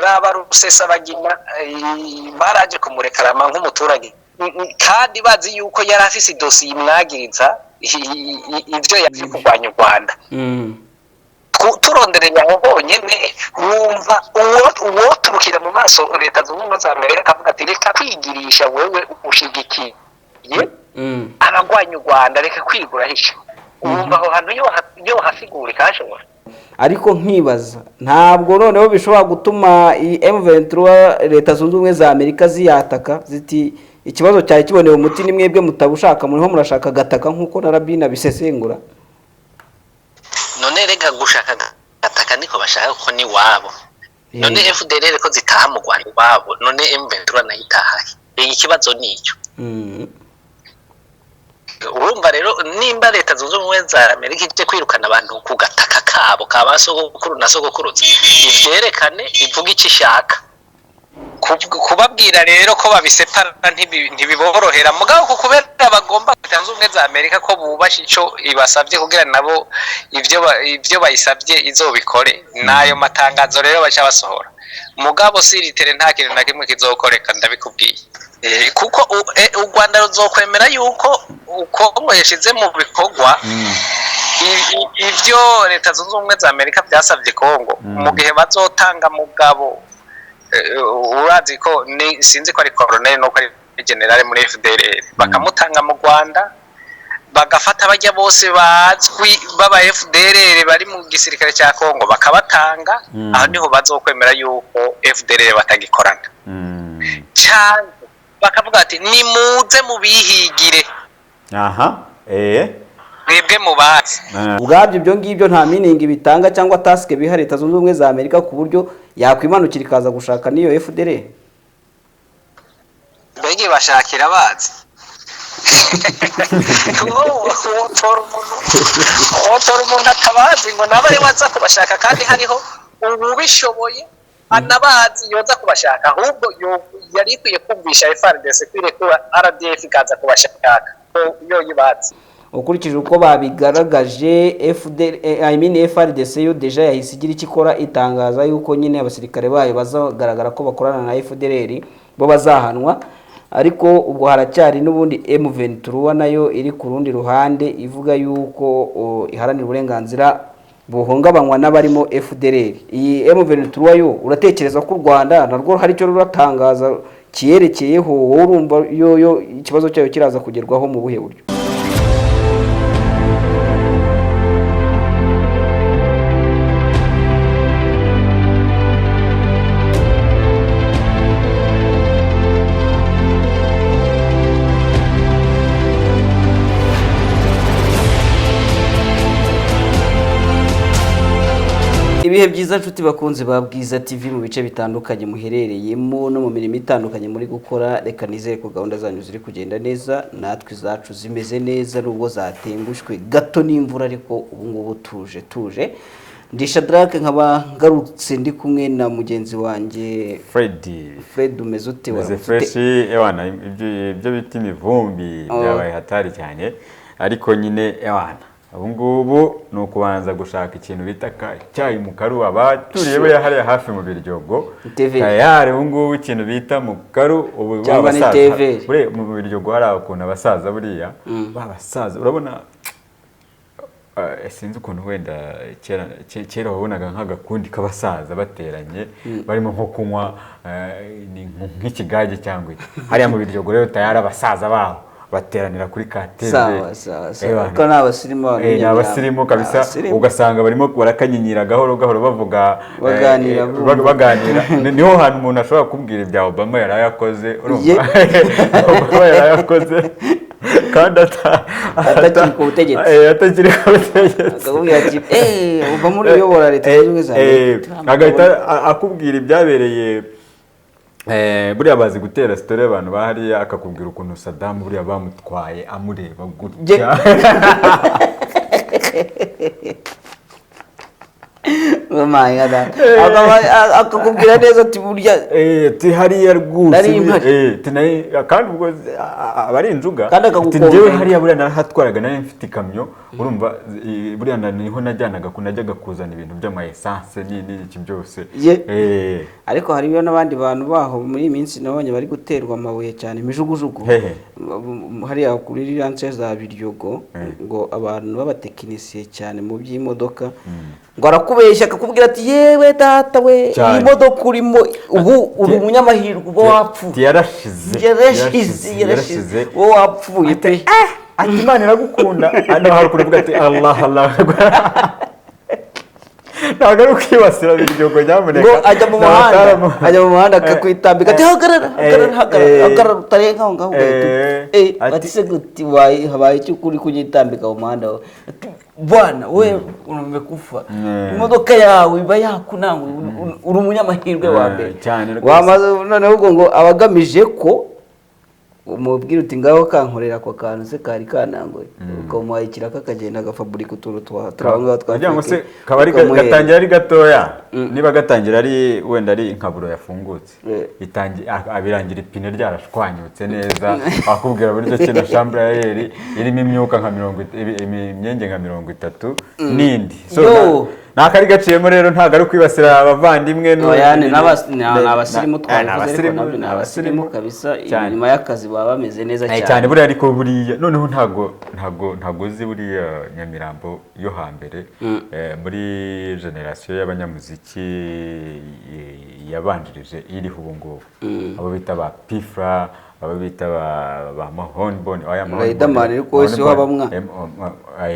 raba Rusesabagina baraje kumurekarama nk'umuturage kandi bazi yuko yari afise idosiye imwagiriza ivyo yaje kurwanya u Rwanda. Turonderera aho honyene wumva uwo turukira mu maso leta zunze ubumwe za Amerika akavuga ati reka kwigirisha wewe ushigikiye abagwanya u Rwanda, reka kwigura hisha. Wumva aho hantu yo hasigura kashobora. Ariko nkibaza ntabwo noneho bishobora gutuma M23 leta zunze ubumwe za Amerika ziyataka ziti ikibazo cyari kiboneye umuti ni mwebwe mutabushaka muriho murashaka gataka nkuko na Rabina bisesengura. None rega gushaka gataka niko bashaka ko ni wabo. None FDLR ko zitaha mu Rwanda wabo, none M23 nayitaha. Ikibazo nicyo. Urumva rero nimba leta zunze ubumwe za Amerika ije kwirukana abantu ku gataka kabo kabasogokuru na sogokuruza, ivyerekane ivuga icyo ishaka. Kubabwira rero ko babisepara ntibiborohera mugabo ko kubera bagomba leta zunze ubumwe za Amerika ko bubasha ico ibasavye kugira nabo ivyo bayisavye izobikore, nayo matangazo rero bacha basohora. Mugabo siritere nta kintu na kimwe kizokoreka ndabikubwiye. Kuko u Rwanda ruzokwemera yuko uko yashize mu bikorwa ivyo leta zunze ubumwe za Amerika byasavye Kongo mu gihe bazotanga mugabo urazi ko sinzi ko ari colonel no ko ari general muri FDLR bakamutanga mu Rwanda bagafata bajya bose bazwi baba FDLR bari mu gisirikare cya Kongo bakabatanga aho niho bazokwemera yuko FDLR batagikorana cyane bakavuga ati ni muze mubihigire mwebwe mubazi. Ubwabyo ibyo ngibyo nta meaning bitanga cyangwa task biha leta zunze ubumwe za Amerika ku buryo yakwimanukira ikaza gushaka niyo FDLR. Mbege bashakira bazi. Otora umuntu atabazi ngo nabari waza kubashaka kandi hariho ubishoboye anabazi yoza kubashaka, ahubwo yari ikwiye kumvisha FARDC kwire ko RDF ikaza kubashaka yo yibazi. Ukurikije uko babigaragaje FARDC yo deja yahisigira ikikora itangaza yuko nyine abasirikare bayo bazagaragara ko bakorana na FDLR bo bazahanwa, ariko ubwo haracyari n'ubundi M23 nayo iri ku rundi ruhande ivuga yuko iharanira uburenganzira buhungabanywa n'abarimo FDLR. Iyi M23 yo uratekereza ko u Rwanda narwo hari cyo ruratangaza kiyerekeyeho, wowe urumva yo ikibazo cyayo kiraza kugerwaho mu buhe buryo? Ibihe byiza nshuti bakunze ba Bwiza TV mu bice bitandukanye muherereyemo no mu mirimo itandukanye muri gukora, reka nizere ko gahunda zanyu ziri kugenda neza, natwe zacu zimeze neza nubwo zatengushwe gato n'imvura, ariko ubu ngubu tuje ndisha Drake nkaba ngarutse ndi kumwe na mugenzi wanjye Fred. Umeze ute? Fresh ewana, ibyo biti imivumbi byabaye hatari cyane, ariko nyine ewana ubungubu no kubanza gushaka ikintu bita cyayi mu karu abaturiye be hariya hafi mu Biryogo tayari. Ubungubu ikintu bita mu karu ubu babasaza bure mu Biryogo hari ukuntu abasaza buriya babasaza urabona sinzi ukuntu wenda kera wabonaga nk'agakundi k'abasaza bateranye barimo nko kunywa nk'ikigage cyangwa hariya mu Biryogo rero tayari abasaza baho bateranira kuri kateze. Sawa ko n'abasirimu abasirimu kabisa, ugasanga barimo barakanyinyira gahoro gahoro bavuga baganira niho hantu umuntu ashobora kumbwira ibya Obama yarayakoze, urumva Obama yarayakoze kandi atakiri ku butegetsi akakubwira ati Obama uriyobora leta y'ubumwe za Amerika, agahita akubwira ibyabereye buriya bazi gutera story abantu bahariya, akakubwira ukuntu Saddam buriya bamutwaye amureba gutya my god akakubwira neza ati burya ti hariya rwose Nari impari. kandi ubwo abari injuga Kandi ati akagukonga. njyewe hariya buriya narahatwaraga nari mfite ikamyo urumva buriya niho najyaga kuzana ibintu by'ama essence n'iki byose ariko hariyo n'abandi bantu baho muri iyi minsi nabonye bari guterwa amabuye cyane imijugujugu Hehe. hariya kuri lance za Biryogo ngo abantu b'abatekinisiye cyane mu by'imodoka ngo arakubeshya akakubwira ati yewe data we iyi modoka urimo ubu uri umunyamahirwe uba wapfuye yarashize wowe wapfuye pe ati Imana iragukunda hano hari kuvuga ati Allah ntabwo ari ukwibasira Biryogo nyamuneka ngo ajya mu muhanda akakwitambika ati hagarara utarenga aho ngaho ati se guti habaye icyo kuri kunyitambika mu muhanda bwana we umekufa imodoka yawe iba yakunanga uri umunyamahirwe wa mbere wamaze noneho ubwo ngo abagamije ko umubwira uti ngaho kankorera ako kantu se kari kanangoye ukamuha ikiraka akagenda agafaburika utuntu turabanga kugira ngo se kabari gatangira ari gatoya niba gatangira ari wenda ari inkaburo yafungutse abirangira ipine ryarashwanyutse neza akubwira buryo kino chambre irimo imyuka nka 30 n'indi so nakari gaciyemo rero ntago ari kwibasira abavandimwe n'abasirimu twavuze n'abasirimu kabisa nyuma y'akazi baba bameze neza cyane buriya ariko buriya noneho ntago uzi buriya Nyamirambo yo hambere muri generation y'abanyamuziki yabanjirije iriho ubu ngubu abo bita ba Pifra abo bita ba Mahonbon Riderman ariko wese wabamwa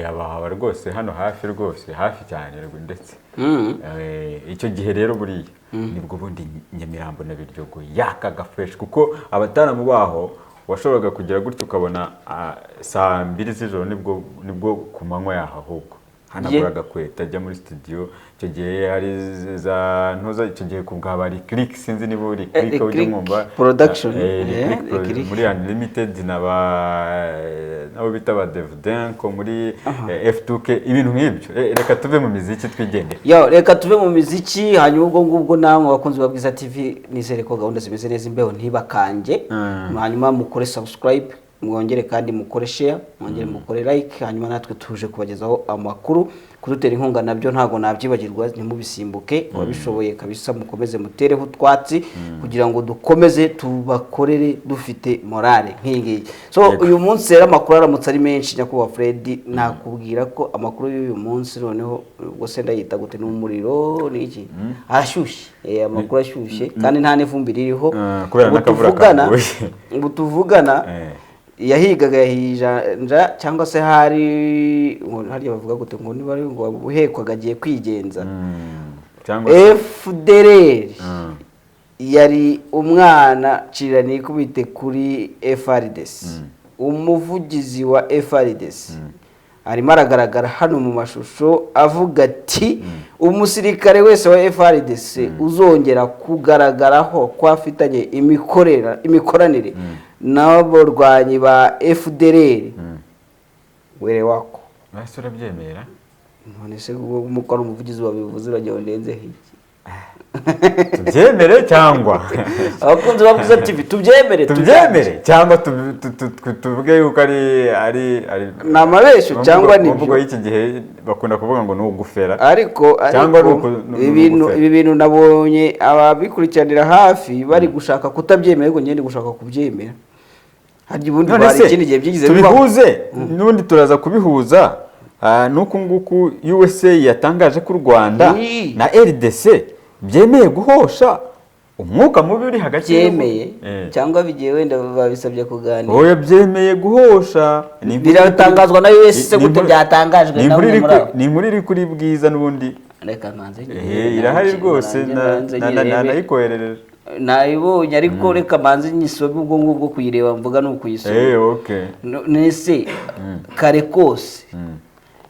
aba rwose hano hafi hafi cyane ndetse icyo gihe rero buriya nibwo bundi Nyamirambo na Biryogo yakaga fresh kuko abataramu baho washoboraga kugira gutyo ukabona saa 2 z'ijoro nibwo ku manywa yaho ahubwo hanaguraga kweta ajya muri studio icyo gihe hari za ntuza icyo gihe kubwabari click sinzi niba uri click ujye mwumva production muri Unlimited nabo bita ba Devdenko muri F2K ibintu nk'ibyo reka tuve mu miziki twigendera reka tuve mu miziki hanyuma ubwo ngubwo namwe abakunzi ba Bwiza TV nizere ko gahunda zimeze neza imbeho ntibakanje hanyuma mukore subscribe mwongere kandi mukore share mwongere mukore like hanyuma natwe tuje kubagezaho amakuru kudutera inkunga nabyo ntago nabyibagirwa ntimubisimbuke wabishoboye kabisa mukomeze mutereho twatsi kugira ngo dukomeze tubakorere dufite morale nk'ingiyi so uyu munsi rero amakuru aramutse ari menshi nyakubahwa Fred nakubwira ko amakuru y'uyu munsi noneho ubwo se ndayita gute n'umuriro n'iki arashyushye amakuru ashyushye kandi nta n'ivumbi ririho ubu tuvugana yahigaga yahijanja cyangwa se hariya bavuga gute ngo niba ari ngo uhekwaga agiye kwigenza FDLR yari umwana cirani kubite kuri FRDC umuvugizi wa FRDC arimo aragaragara hano mu mashusho avuga ati umusirikare wese wa FRDC uzongera kugaragaraho kwafitanye imikoranire n'abarwanyi ba FDLR were wako basi urabyemera none se umukora umuvugizi wabivuze uragiye ndenze hiki tubyemere cyangwa abakunzi ba Bwiza TV tubyemere cyangwa tuvuge yuko ari namabesho cyangwa ni mvugo y'iki gihe bakunda kuvuga ngo n'ugufera ariko ibi bintu nabonye ababikurikiranira hafi bari gushaka kutabyemera ngo ngende gushaka kubyemera hari ubundi bari ikindi gihe byigize tubihuze n'undi turaza kubihuza nuko nguku USA yatangaje ko Rwanda na RDC byemeye guhosha umwuka mubi uri hagati byemeye cyangwa bigiye wenda babisabye kuganira oya byemeye guhosha biratangazwa na US se gute byatangajwe ni muri iri kuri Bwiza n'ubundi reka manze irahari rwose nayikoherereje nayibonye ariko reka manze nyisobe ubwo ngubwo kuyireba mvuga no kuyisoma okay nese kare kose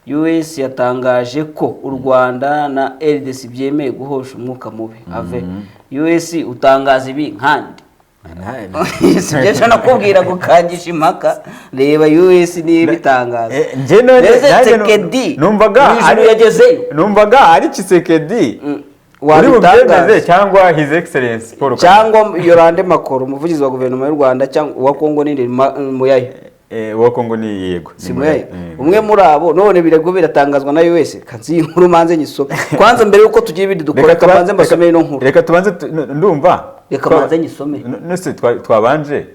US yatangaje ko u Rwanda na RDC byemeye guhosha umwuka mubi ave US utangaza ibi nkandi sibyo nakubwira gukangisha impaka reba US ni bitangaza nje none numvaga ari Tshisekedi uri bubyemeze cyangwa his excellence Paul cyangwa Yolande Makoro umuvugizi wa guverinoma y'u Rwanda cyangwa uwa Kongo n'indi muyayo uwa Kongo ni yego simuyayo umwe muri abo none birego biratangazwa na US kanzi inkuru manze nyisome kwanza mbere yuko tugiye ibindi dukora kamanze mbasomeye no nkuru reka tubanze ndumva reka manze nyisome nese twabanje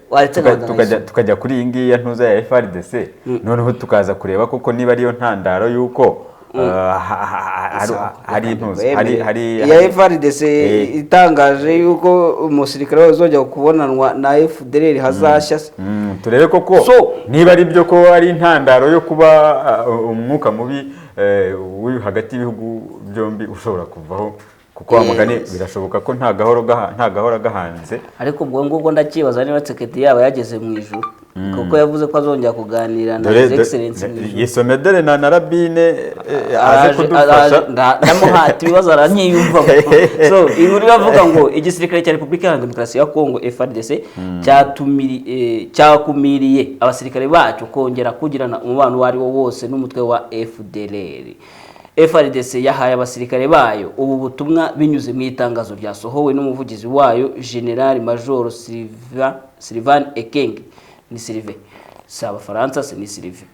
tukajya kuri iyi ngiyi ya ntuza ya FRDC noneho tukaza kureba koko niba ariyo ntandaro yuko hari intuza hari ya FRDC itangaje yuko umusirikare wazojya kubonanwa na FDLR hazashya turebe koko niba ari byo ko ari intandaro yo kuba umwuka mubi hagati y'ibihugu byombi ushobora kuvaho kuko amagane birashoboka ko nta gahora gahanze ariko ubwo ngubwo ndakibaza niba Tshisekedi yaba yageze mu ijuru kuko yavuze ko azongera kuganira na His Excellency yisomedere na Narabine aje kudufasha ndamuhati ibibazo aranyiyumva so inkuru bavuga ngo igisirikare cya Repubulika ya Demokarasi ya Kongo FARDC cyakumiriye abasirikare bacu kongera kugirana umubano wari wo wose n'umutwe wa FDLR. FARDC yahaye abasirikare bayo ubu butumwa binyuze mu itangazo ryasohowe n'umuvugizi wayo General Major Sylvain Ekenge ni Sylvain saba Faransa se ni Sylvain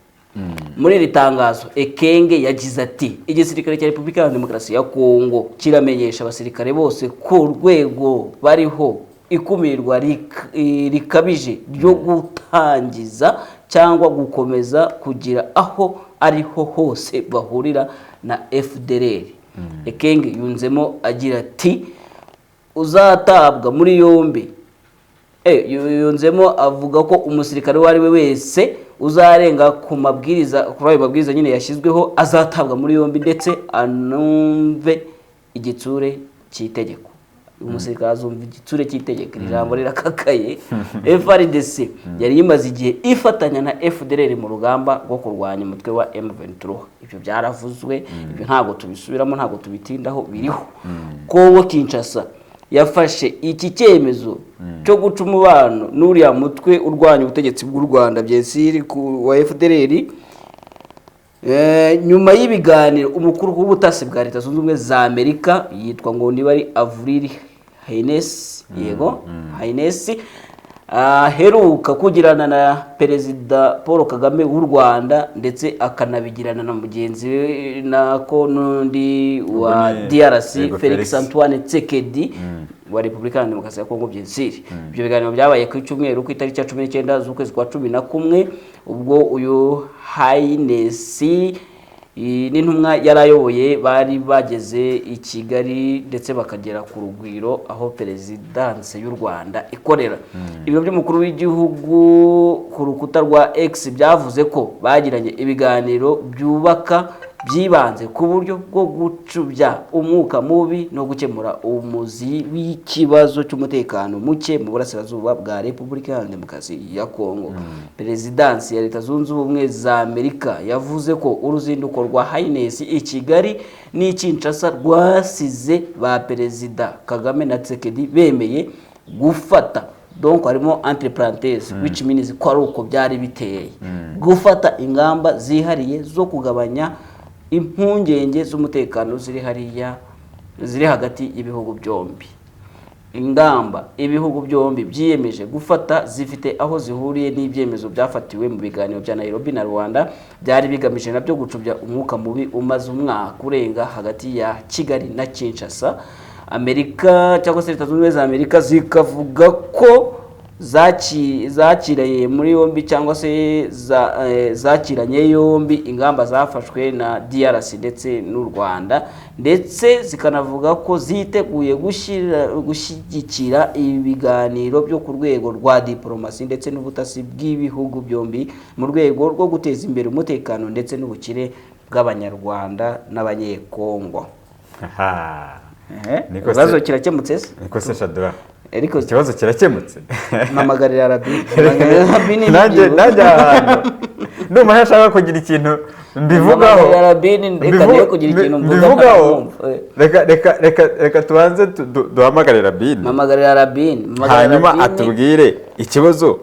muri iri tangazo Ekenge yagize ati igisirikare cya Repubulika ya Demokarasi ya Kongo kiramenyesha abasirikare bose ko rwego bariho ikumirwa rikabije ryo gutangiza cyangwa gukomeza kugira aho ariho hose bahurira na FDLR. Ekenge yunzemo agira ati uzatabwa muri yombi yunzemo avuga ko umusirikare wari we wese uzarenga ku mabwiriza kuri ayo mabwiriza nyine yashyizweho azatabwa muri yombi ndetse anumve igitsure cy'itegeko. Umusirikare azumva igitsure cy'itegeko ijambo rirakakaye. FARDC yari yimaze igihe ifatanya na FDLR mu rugamba rwo kurwanya umutwe wa M23. Ibyo byaravuzwe, ibyo ntabwo tubisubiramo, ntabwo tubitindaho, biriho. Kongo Kinshasa yafashe iki cyemezo cyo guca umubano n'uriya mutwe urwanya ubutegetsi bw'u Rwanda byesiri wa FDLR nyuma y'ibiganiro umukuru w'ubutasi bwa Leta Zunze Ubumwe za Amerika yitwa ngo niba ari Avril Haines Haines heruka kugirana na Perezida Paul Kagame w'u Rwanda ndetse akanabigirana na mugenzi we nako n'undi wa DRC Felix Antoine Tshisekedi wa Repubulika ya Demokarasi ya Kongo byensiri. Ibyo biganiro byabaye ku cyumweru ku itariki ya 19 z'ukwezi kwa 11 ubwo uyu Haines n'intumwa yarayoboye bari bageze i Kigali ndetse bakagera ku rugwiro aho Perezidanse y'u Rwanda ikorera. Ibiro by'umukuru w'igihugu ku rukuta rwa X byavuze ko bagiranye ibiganiro byubaka byibanze ku buryo bwo gucubya umwuka mubi no gukemura umuzi w'ikibazo cy'umutekano muke mu burasirazuba bwa Repubulika ya Demokarasi ya Kongo. Perezidansi ya Leta Zunze Ubumwe za Amerika yavuze ko uruzinduko rwa Haines i Kigali ni Kinshasa rwasize ba Perezida Kagame na Tshisekedi bemeye gufata donc harimo entre parenthèses which means ko ari uko byari biteye gufata ingamba zihariye zo kugabanya impungenge z'umutekano ziri hagati y'ibihugu byombi. Ingamba ibihugu byombi byiyemeje gufata zifite aho zihuriye n'ibyemezo byafatiwe mu biganiro bya Nairobi na Rwanda byari bigamije nabyo gucubya umwuka mubi umaze umwaka urenga hagati ya Kigali na Kinshasa. Amerika cyangwa se Leta Zunze Ubumwe za Amerika zikavuga ko zakiriye muri yombi cyangwa se zakiranye yombi ingamba zafashwe na DRC ndetse n'u Rwanda ndetse zikanavuga ko ziteguye gushyigikira ibiganiro byo ku rwego rwa diplomasi ndetse n'ubutasi bw'ibihugu byombi mu rwego rwo guteza imbere umutekano ndetse n'ubukire bw'Abanyarwanda n'Abanyekongo. Niko se kirakemutse niko se Shadura ariko ikibazo kirakemutse. mpamagarira Rabini nanjye ahantu ndumva ntashaka kugira ikintu mbivugaho, reka tubanze duhamagare Rabini, hanyuma atubwire ikibazo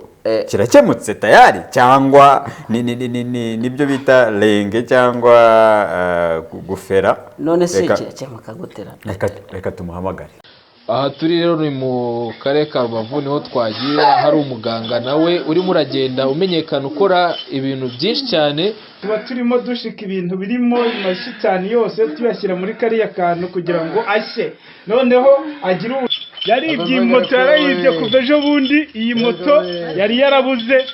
kirakemutse tayari cyangwa nibyo bita renge cyangwa gufera. None se kirakemuka gutera? Reka tumuhamagare. Aha turi rero ni mu karere ka Rubavu, niho twagiye, hari umuganga nawe urimo uragenda umenyekana ukora ibintu byinshi cyane. Tuba turimo dushika ibintu birimo imashyi cyane yose tuyashyira muri kariya kantu kugira ngo ashye, noneho agire yaribye moto, yarayibye kuva ejo bundi. Iyi moto yari yarabuze,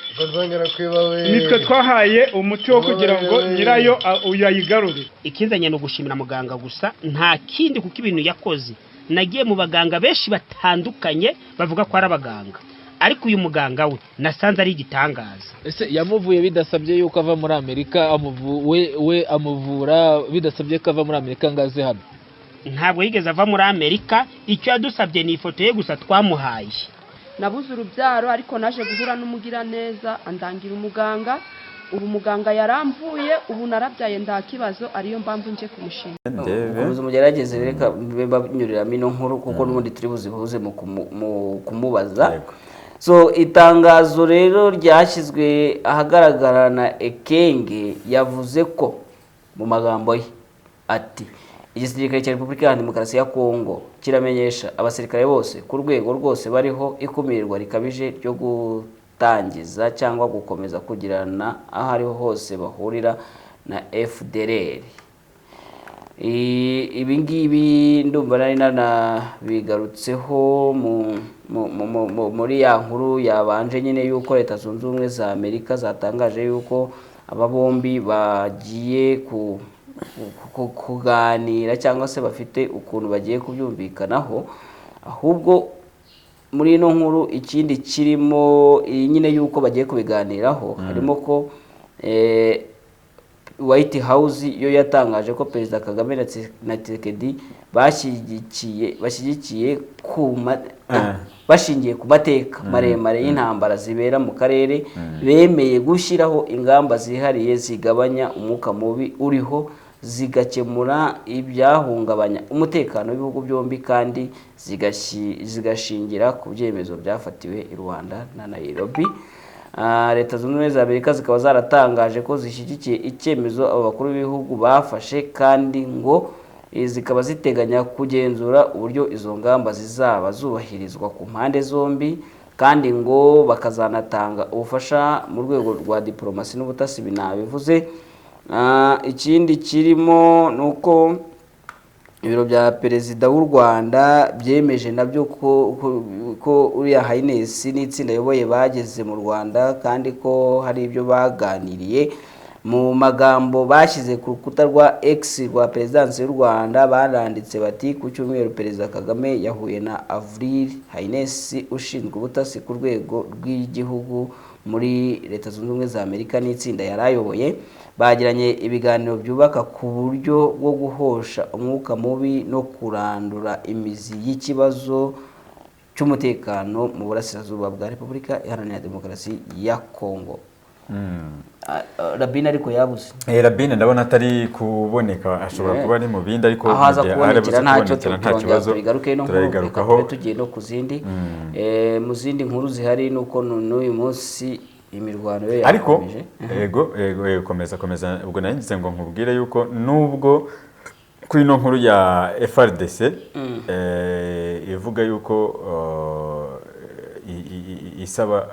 nitwe twahaye umuti wo kugira ngo nyirayo uyayigarure. Ikinzanye no gushimira muganga gusa, nta kindi kuko ibintu yakoze. Nagiye mu baganga benshi batandukanye bavuga ko ari abaganga, ariko uyu muganga we nasanze ari igitangaza. Ese yamuvuye bidasabye yuko ava muri Amerika, we amuvura bidasabye ko ava muri Amerika ngaze hano? Ntabwo yigeze ava muri Amerika, icyo yadusabye ni ifoto ye gusa twamuhaye. Nabuze urubyaro ariko naje guhura n'umugira neza andangira umuganga. Ubu muganga yaramvuye, ubu narabyaye nta kibazo, ariyo mpamvu nje kumushimira. Ukomeza umugerageze, reka banyuriramo ino nkuru kuko n'ubundi turi buzihuze mu kumubaza. So itangazo rero ryashyizwe ahagaragara na Ekenge, yavuze ko mu magambo ye ati igisirikare cya Repubulika ya Demokarasi ya Kongo kiramenyesha abasirikare bose ku rwego rwose bariho ikumirwa rikabije ryo gutangiza cyangwa gukomeza kugirana aho ariho hose bahurira na FDLR. Ibi ngibi ndumva nari nanabigarutseho muri ya nkuru yabanje nyine yuko Leta Zunze Ubumwe za Amerika zatangaje yuko aba bombi bagiye kuganira cyangwa se bafite ukuntu bagiye kubyumvikanaho. Ahubwo muri ino nkuru ikindi kirimo nyine yuko bagiye kubiganiraho, harimo ko White House yo yatangaje ko Perezida Kagame na Tshisekedi bashingiye ku mateka maremare y'intambara zibera mu karere, bemeye gushyiraho ingamba zihariye zigabanya umwuka mubi uriho, zigakemura ibyahungabanya umutekano w'ibihugu byombi, kandi zigashingira ku byemezo byafatiwe i Rwanda na Nairobi. Leta Zunze Ubumwe za Amerika zikaba zaratangaje ko zishyigikiye icyemezo abo bakuru b'ibihugu bafashe, kandi ngo zikaba ziteganya kugenzura uburyo izo ngamba zizaba zubahirizwa ku mpande zombi, kandi ngo bakazanatanga ubufasha mu rwego rwa diplomasi n'ubutasi binabivuze. Ikindi kirimo nuko ibiro bya Perezida w'u Rwanda byemeje nabyo ko uriya Highness n'itsinda ayoboye bageze mu Rwanda, kandi ko hari ibyo baganiriye. Mu magambo bashyize ku rukuta rwa X rwa Perezidansi y'u Rwanda baranditse bati ku cyumweru Perezida Kagame yahuye na Avril Highness ushinzwe ubutasi ku rwego rw'igihugu muri Leta Zunze Ubumwe za Amerika n'itsinda yarayoboye. Bagiranye ibiganiro byubaka ku buryo bwo guhosha umwuka mubi no kurandura imizi y'ikibazo cy'umutekano mu burasirazuba bwa Repubulika Iharanira Demokarasi ya Kongo. Rabine ariko yabuze. Rabine ndabona atari kuboneka, ashobora kuba ari mu bindi, ariko ahaza kubonekera ntacyo nta kibazo, turayigarukaho tugiye no ku zindi. Mu zindi nkuru zihari nuko n'uyu munsi imirwano yo yakomeje. Ariko yego komeza ubwo naringize ngo nkubwire yuko nubwo kuri ino nkuru ya FRDC ivuga yuko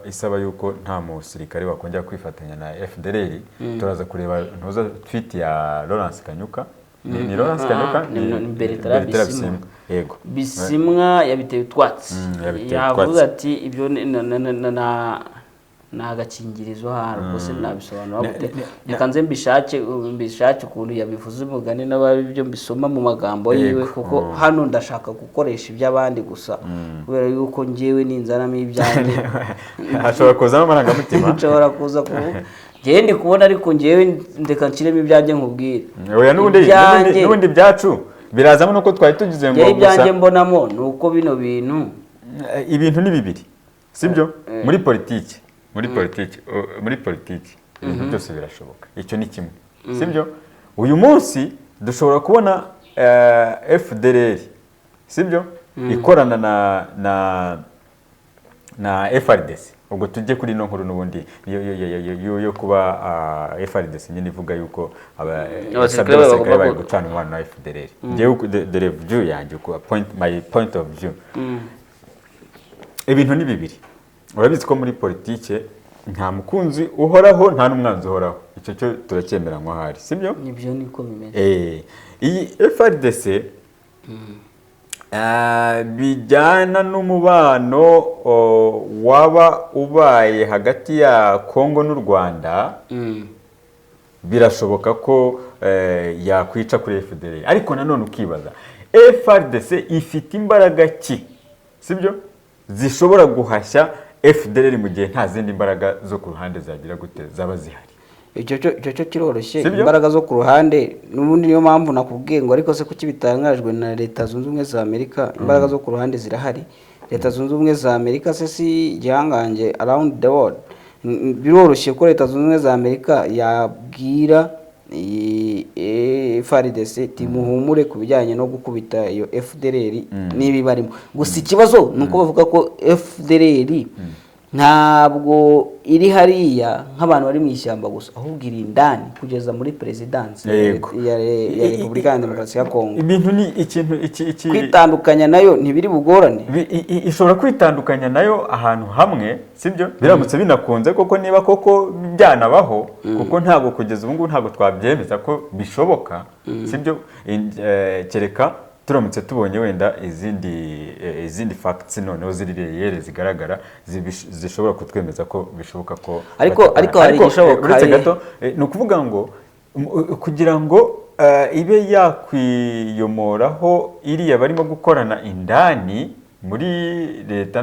isaba yuko nta musirikare wakongera kwifatanya na FDLR, turaza kureba ntuza tweet ya Lawrence Kanyuka. Ni Lawrence Kanyuka ni Bertrand Bisimwa yabiteye utwatsi. Yavuze ati ibyo nagakingirizo hano rwose nabisobanura gute. Yakanze mbishake ukuntu yabivuze umugani n'ababyo mbisoma mu magambo yiwe, kuko hano ndashaka gukoresha iby'abandi gusa, kubera yuko njyewe ninzanamo ibyanjye hashobora kuzamo amarangamutima, nshobora kuza njyewe ndi kubona, ariko njyewe ndeka nshyiremo ibyanjye nkubwire. N'ubundi byacu birazamo nuko twari tugize ngo ibyanjye mbonamo nuko bino bintu ibintu ni bibiri sibyo muri politiki ibintu byose birashoboka icyo ni kimwe sibyo uyu munsi dushobora kubona FDLR sibyo ikorana na FRDC ubwo tujye kuri no nkuru nubundi yo kuba FRDC nyine ivuga yuko abasirikare bari gucana umwana na FDLR ngewe the review yanjye ku my point of view ibintu ni bibiri urabizi ko muri politike nta mukunzi uhoraho nta n'umwanzi uhoraho icyo cyo turacyemeranywa hari sibyo nibyo niko bimeze iyi FRDC bijyana n'umubano waba ubaye hagati ya Kongo n'u Rwanda birashoboka ko yakwica kuri FDLR ariko nanone ukibaza FRDC ifite imbaraga ki sibyo zishobora guhashya FDLR mu gihe nta zindi imbaraga zo ku ruhande zagira gute zaba zihari icyo kiroroshye imbaraga zo ku ruhande n'ubundi niyo mpamvu nakubwiye ngo ariko se kuki bitangajwe na Leta Zunze Ubumwe za Amerika imbaraga zo ku ruhande zirahari Leta Zunze Ubumwe za Amerika se si gihangange around the world biroroshye ko Leta Zunze Ubumwe za Amerika yabwira FARDC timuhumure ku bijyanye no gukubita iyo FDLR nibi barimo gusa ikibazo nuko bavuga ko FDLR ntabwo iri hariya nk'abantu bari mu ishyamba gusa ahubwo iri indani kugeza muri presidansi ya Repubulika ya Demokarasi ya Kongo ibintu ni ikintu kwitandukanya nayo ntibiri bugorane ishobora kwitandukanya nayo ahantu hamwe sibyo biramutse binakunze koko niba koko byanabaho kuko ntabwo kugeza ubu ngubu ntabwo twabyemeza ko bishoboka sibyo kereka turamutse tubonye wenda izindi facts noneho ziriyere zigaragara zishobora kutwemeza ko bishoboka ko ariko hari igishoboka uretse gato ni ukuvuga ngo kugira ngo ibe yakwiyomoraho iriya barimo gukorana indani muri leta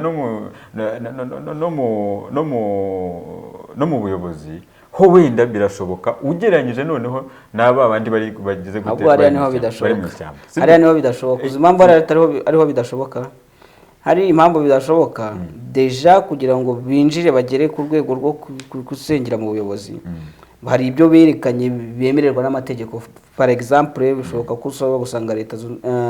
no mu buyobozi ho wenda birashoboka ugereranyije noneho n'aba bandi bagize gute bari mu ishyamba hariya niho bidashoboka uzi impamvu ariho bidashoboka hari impamvu bidashoboka deja kugira ngo binjire bagere ku rwego rwo gusengera mu buyobozi hari ibyo berekanye bemererwa n'amategeko par exemple bishoboka ko usaba gusanga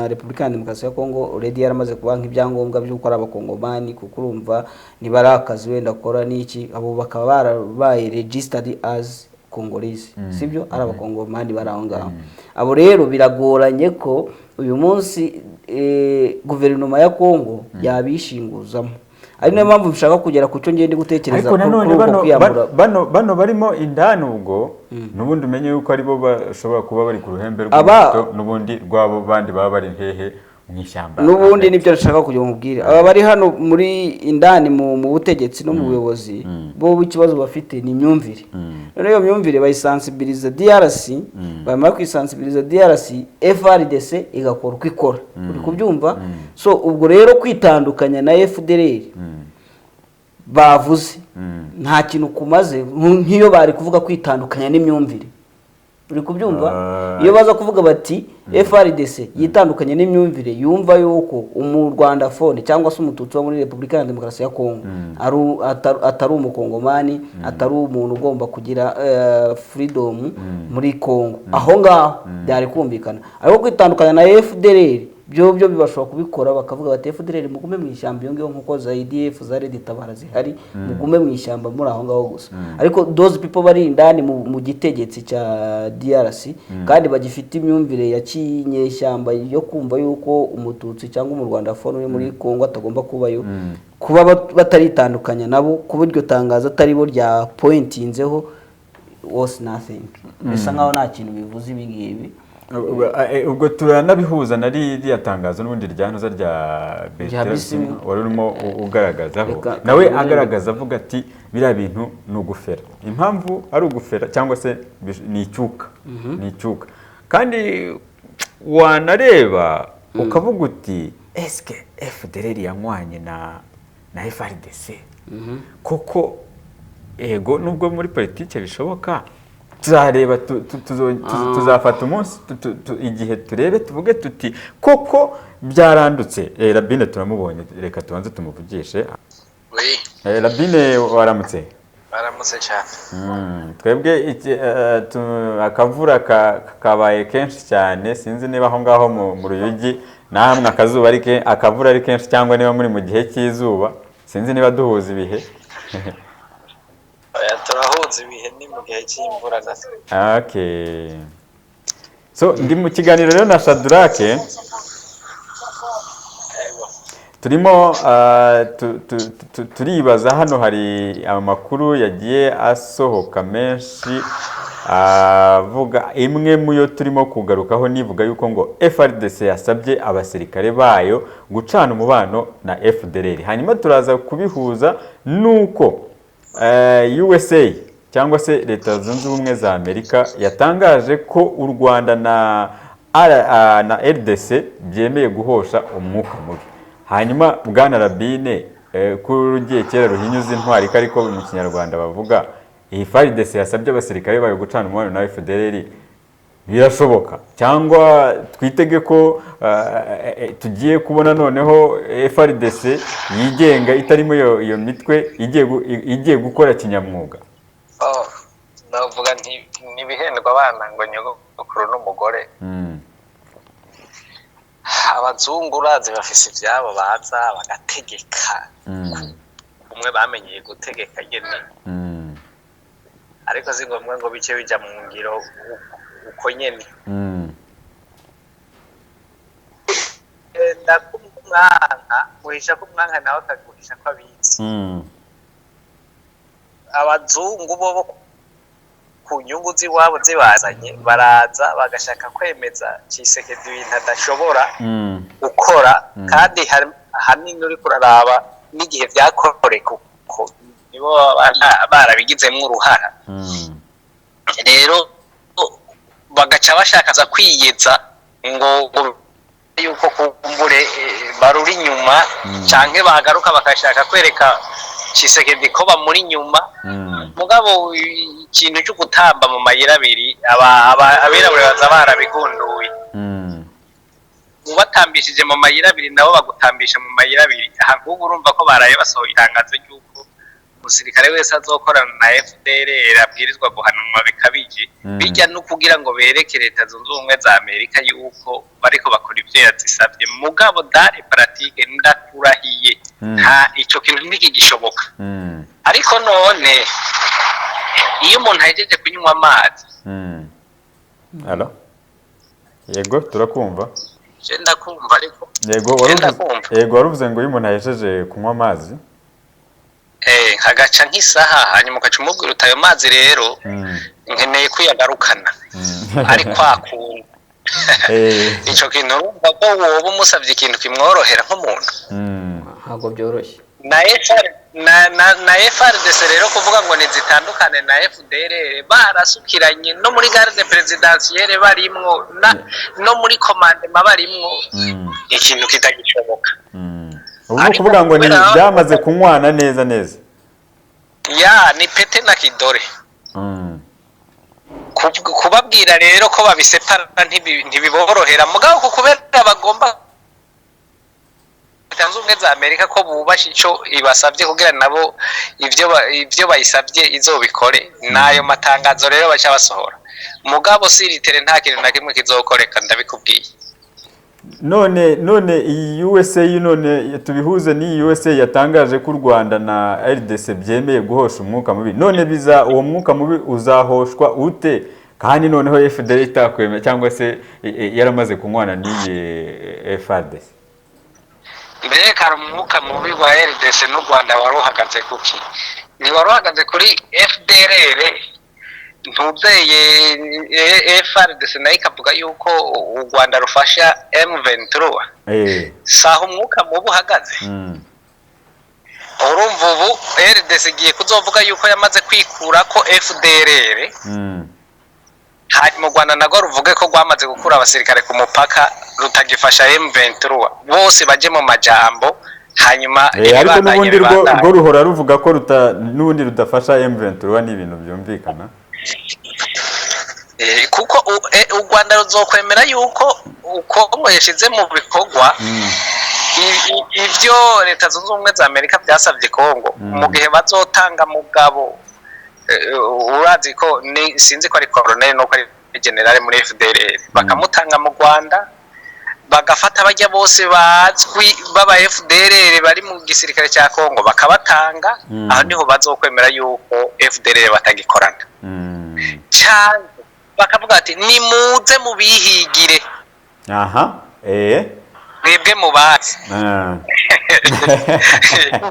Repubulika ya Demokarasi ya Kongo already yaramaze kubanka ibyangombwa by'uko ari abakongomani kuko urumva niba ari akazi wenda akora n'iki abo bakaba barabaye registered as Congolese sibyo ari abakongomani bari aho ngaho abo rero biragoranye ko uyu munsi guverinoma ya Kongo yabishinguzamo ari nayo mpamvu bishaka kugera ku cyo ngende gutekereza ko bano barimo indani ubwo nubundi umenye yuko aribo bashobora kuba bari ku ruhembe rw'umuto nubundi rwabo bandi baba bari hehe mu ishyamba nubundi nibyo nshaka kujya mubwira aba bari hano muri indani mu butegetsi no mu buyobozi bo ikibazo bafite ni imyumvire rero iyo myumvire bayisensibiliza DRC bamara kwisensibiliza DRC FRDC igakora uko ikora uri kubyumva so ubwo rero kwitandukanya na FDLR bavuze nta kintu kumaze nk'iyo bari kuvuga kwitandukanya n'imyumvire uri kubyumva iyo baza kuvuga bati FRDC yitandukanye n'imyumvire yumva yuko umurwanda phone cyangwa se umututsi wo muri Repubulika ya Demokarasi ya Kongo atari umukongomani atari umuntu ugomba kugira freedom muri Kongo aho ngaho byari kumvikana ariko kwitandukanya na FDLR byo bibashobora kubikora bakavuga bati FDLR mugume mu ishyamba iyo ngiyo nkuko za IDF za Red Tabara zihari mugume mu ishyamba muri aho ngaho gusa ariko those people bari indani mu gitegetsi cya DRC kandi bagifite imyumvire ya kinyeshyamba yo kumva yuko umututsi cyangwa mu Rwanda phone uri muri Kongo atagomba kubayo kuba bataritandukanya nabo kuba iryo tangazo atari bo rya pointinzeho was nothing bisa nkaho nta kintu bivuze ibi ngibi ubwo turanabihuza na ririya tangazo n'ubundi ryanoza rya Bertrand wari urimo ugaragazaho nawe agaragaza avuga ati biriya bintu ni ugufera impamvu ari ugufera cyangwa se ni icyuka kandi wanareba ukavuga uti eske FDLR yanywanye na FRDC koko ego nubwo muri politike bishoboka tuzareba tuzafata umunsi igihe turebe tuvuge tuti koko byarandutse. Rabine turamubonye, reka tubanze tumuvugishe. Rabine waramutse? Baramutse cyane. Twebwe akavura kabaye kenshi cyane, sinzi niba aho ngaho mu Ruyugi namwe akazuba akavura ari kenshi cyangwa niba muri mu gihe cy'izuba, sinzi niba duhuza ibihe. Turahuza ibihe ni mu gihe cy'imvura gato. Okay. So ndi mu kiganiro rero na Shadrake, turimo turibaza hano, hari amakuru yagiye asohoka menshi avuga, imwe muyo turimo kugarukaho nivuga yuko ngo FRDC yasabye abasirikare bayo gucana umubano na FDLR. Hanyuma turaza kubihuza nuko USA cyangwa se Leta Zunze Ubumwe za Amerika yatangaje ko u Rwanda na RDC byemeye guhosha umwuka mubi. Hanyuma bwana Rabine, kuri rugiye kera ruhinyuza intwari ariko mu Kinyarwanda bavuga, iyi FARDC yasabye abasirikare bayo gucana umubano na FDLR, birashoboka cyangwa twitege ko tugiye kubona noneho FRDC yigenga itarimo iyo mitwe igiye gukora kinyamwuga? Navuga ntibihendwa abana ngo nyogokuru n'umugore. Abazungu urazi bafise ibyabo baza bagategeka, umwe bamenyeye gutegeka nyene, ariko si ngombwa ngo bice bija mu ngiro uko nyene. Ndakumwanka muhisha ko umwanka nawe akaguhisha ko abizi. Abazungu bo ku nyungu z'iwabo zibazanye baraza bagashaka kwemeza Tshisekedi ibintu adashobora gukora, kandi hanini uri kuraraba n'igihe byakoreka kuko nibo barabigizemo uruhara. Rero bagaca bashakaza kwiyeza ngo yuko kumbure baruri inyuma canke bagaruka bakashaka kwereka Tshisekedi ko bamuri inyuma. Mugabo ikintu cyo gutamba mu mayira abiri abirabure baza barabigunduye, ubatambishije mu mayira abiri nabo bagutambisha mu mayira abiri. Ahubwo urumva ko baraye basohoye itangazo ry'uko umusirikare wese azokorana na FDLR abwirizwa guhanwa bikabije. Bijya no kugira ngo bereke Leta Zunze Ubumwe za Amerika yuko bariko bakora ibyo yazisabye. Mugabo dare pratique ndakurahiye nta ico kintu ntikigishoboka. Ariko none iyo umuntu ahejeje kunywa amazi, Alo, yego turakumva. Je ndakumva ariko yego waruvuze ngo iyo umuntu ahejeje kunywa amazi hagaca nk'isaha, hanyuma ugaca umubwira utayo mazi rero nkeneye kuyagarukana, ari kwakunda. Ico kintu urumva ko woba umusavye ikintu kimworohera nk'umuntu, ntabwo byoroshye. Na FRDC rero kuvuga ngo nizitandukane na FDLR, barasukiranye no muri garde presidentielle barimwo no muri commandement barimwo, ikintu kitagishoboka. Ubu kuvuga ngo ni byamaze kunywana neza neza. Ya ni pete na kidore. Kubabwira rero ko babisepara ntibiborohera, mugabo ko kubera bagomba Leta Zunze Ubumwe za Amerika ko bubasha ico ibasabye kugira nabo ivyo bayisabye izobikore, nayo matangazo rero baca basohora. Mugabo siritere nta kintu na kimwe kizokoreka, ndabikubwiye. None iyi USA none tubihuze ni USA yatangaje ko u Rwanda na RDC byemeye guhosha umwuka mubi. None biza uwo mwuka mubi uzahoshwa ute kandi noneho FDL itakwemera cyangwa se yaramaze kunywana n'iyi FARDC? Mbere kare umwuka mubi wa RDC n'u Rwanda waruhagaze kuki? Ni waruhagaze kuri FDLR. Ntuzeye FRDC nayo ikavuga yuko u Rwanda rufasha M23. Saho umwuka mubi uhagaze. Urumva ubu RDC igiye kuzovuga yuko yamaze kwikura ko FDLR. Hanyuma u Rwanda nago ruvuge ko rwamaze gukura abasirikare ku mupaka rutagifasha M23. Bose baje mu majambo, hanyuma ariko n'ubundi rwo ruhora ruvuga ko n'ubundi rudafasha M23 ni ibintu byumvikana. kuko u Rwanda ruzokwemera yuko Kongo yashize mu bikorwa ibyo leta zunze ubumwe za Amerika byasabye Kongo mu gihe bazotanga mugabo urazi ko sinzi ko ari colonel no ko ari general muri FDLR bakamutanga mu Rwanda bagafata bajya bose bazwi baba FDLR bari mu gisirikare cya Kongo bakabatanga aho niho bazokwemera yuko FDLR batagikorana cyane bakavuga ati nimuze mubihigire mwebwe mubazi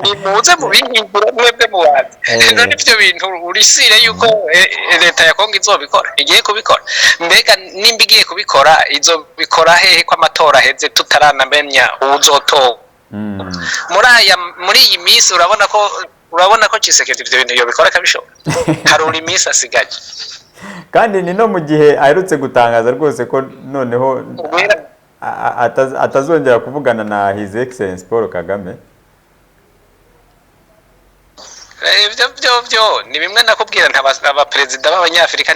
nimuze mubihigire mwebwe mubazi none ibyo bintu urisire yuko leta ya Kongo izobikora igiye kubikora mbega nimba igiye kubikora izobikora hehe ko amatora aheze tutaranamenya uzotora muri iyi minsi urabona ko Tshisekedi ibyo bintu yobikora kabishobora harura iminsi asigaje kandi ni no mu gihe aherutse gutangaza rwose ko noneho atazongera kuvugana na His Excellency Paul Kagame. Ibyo ni bimwe nakubwira aba perezida b'abanyafrika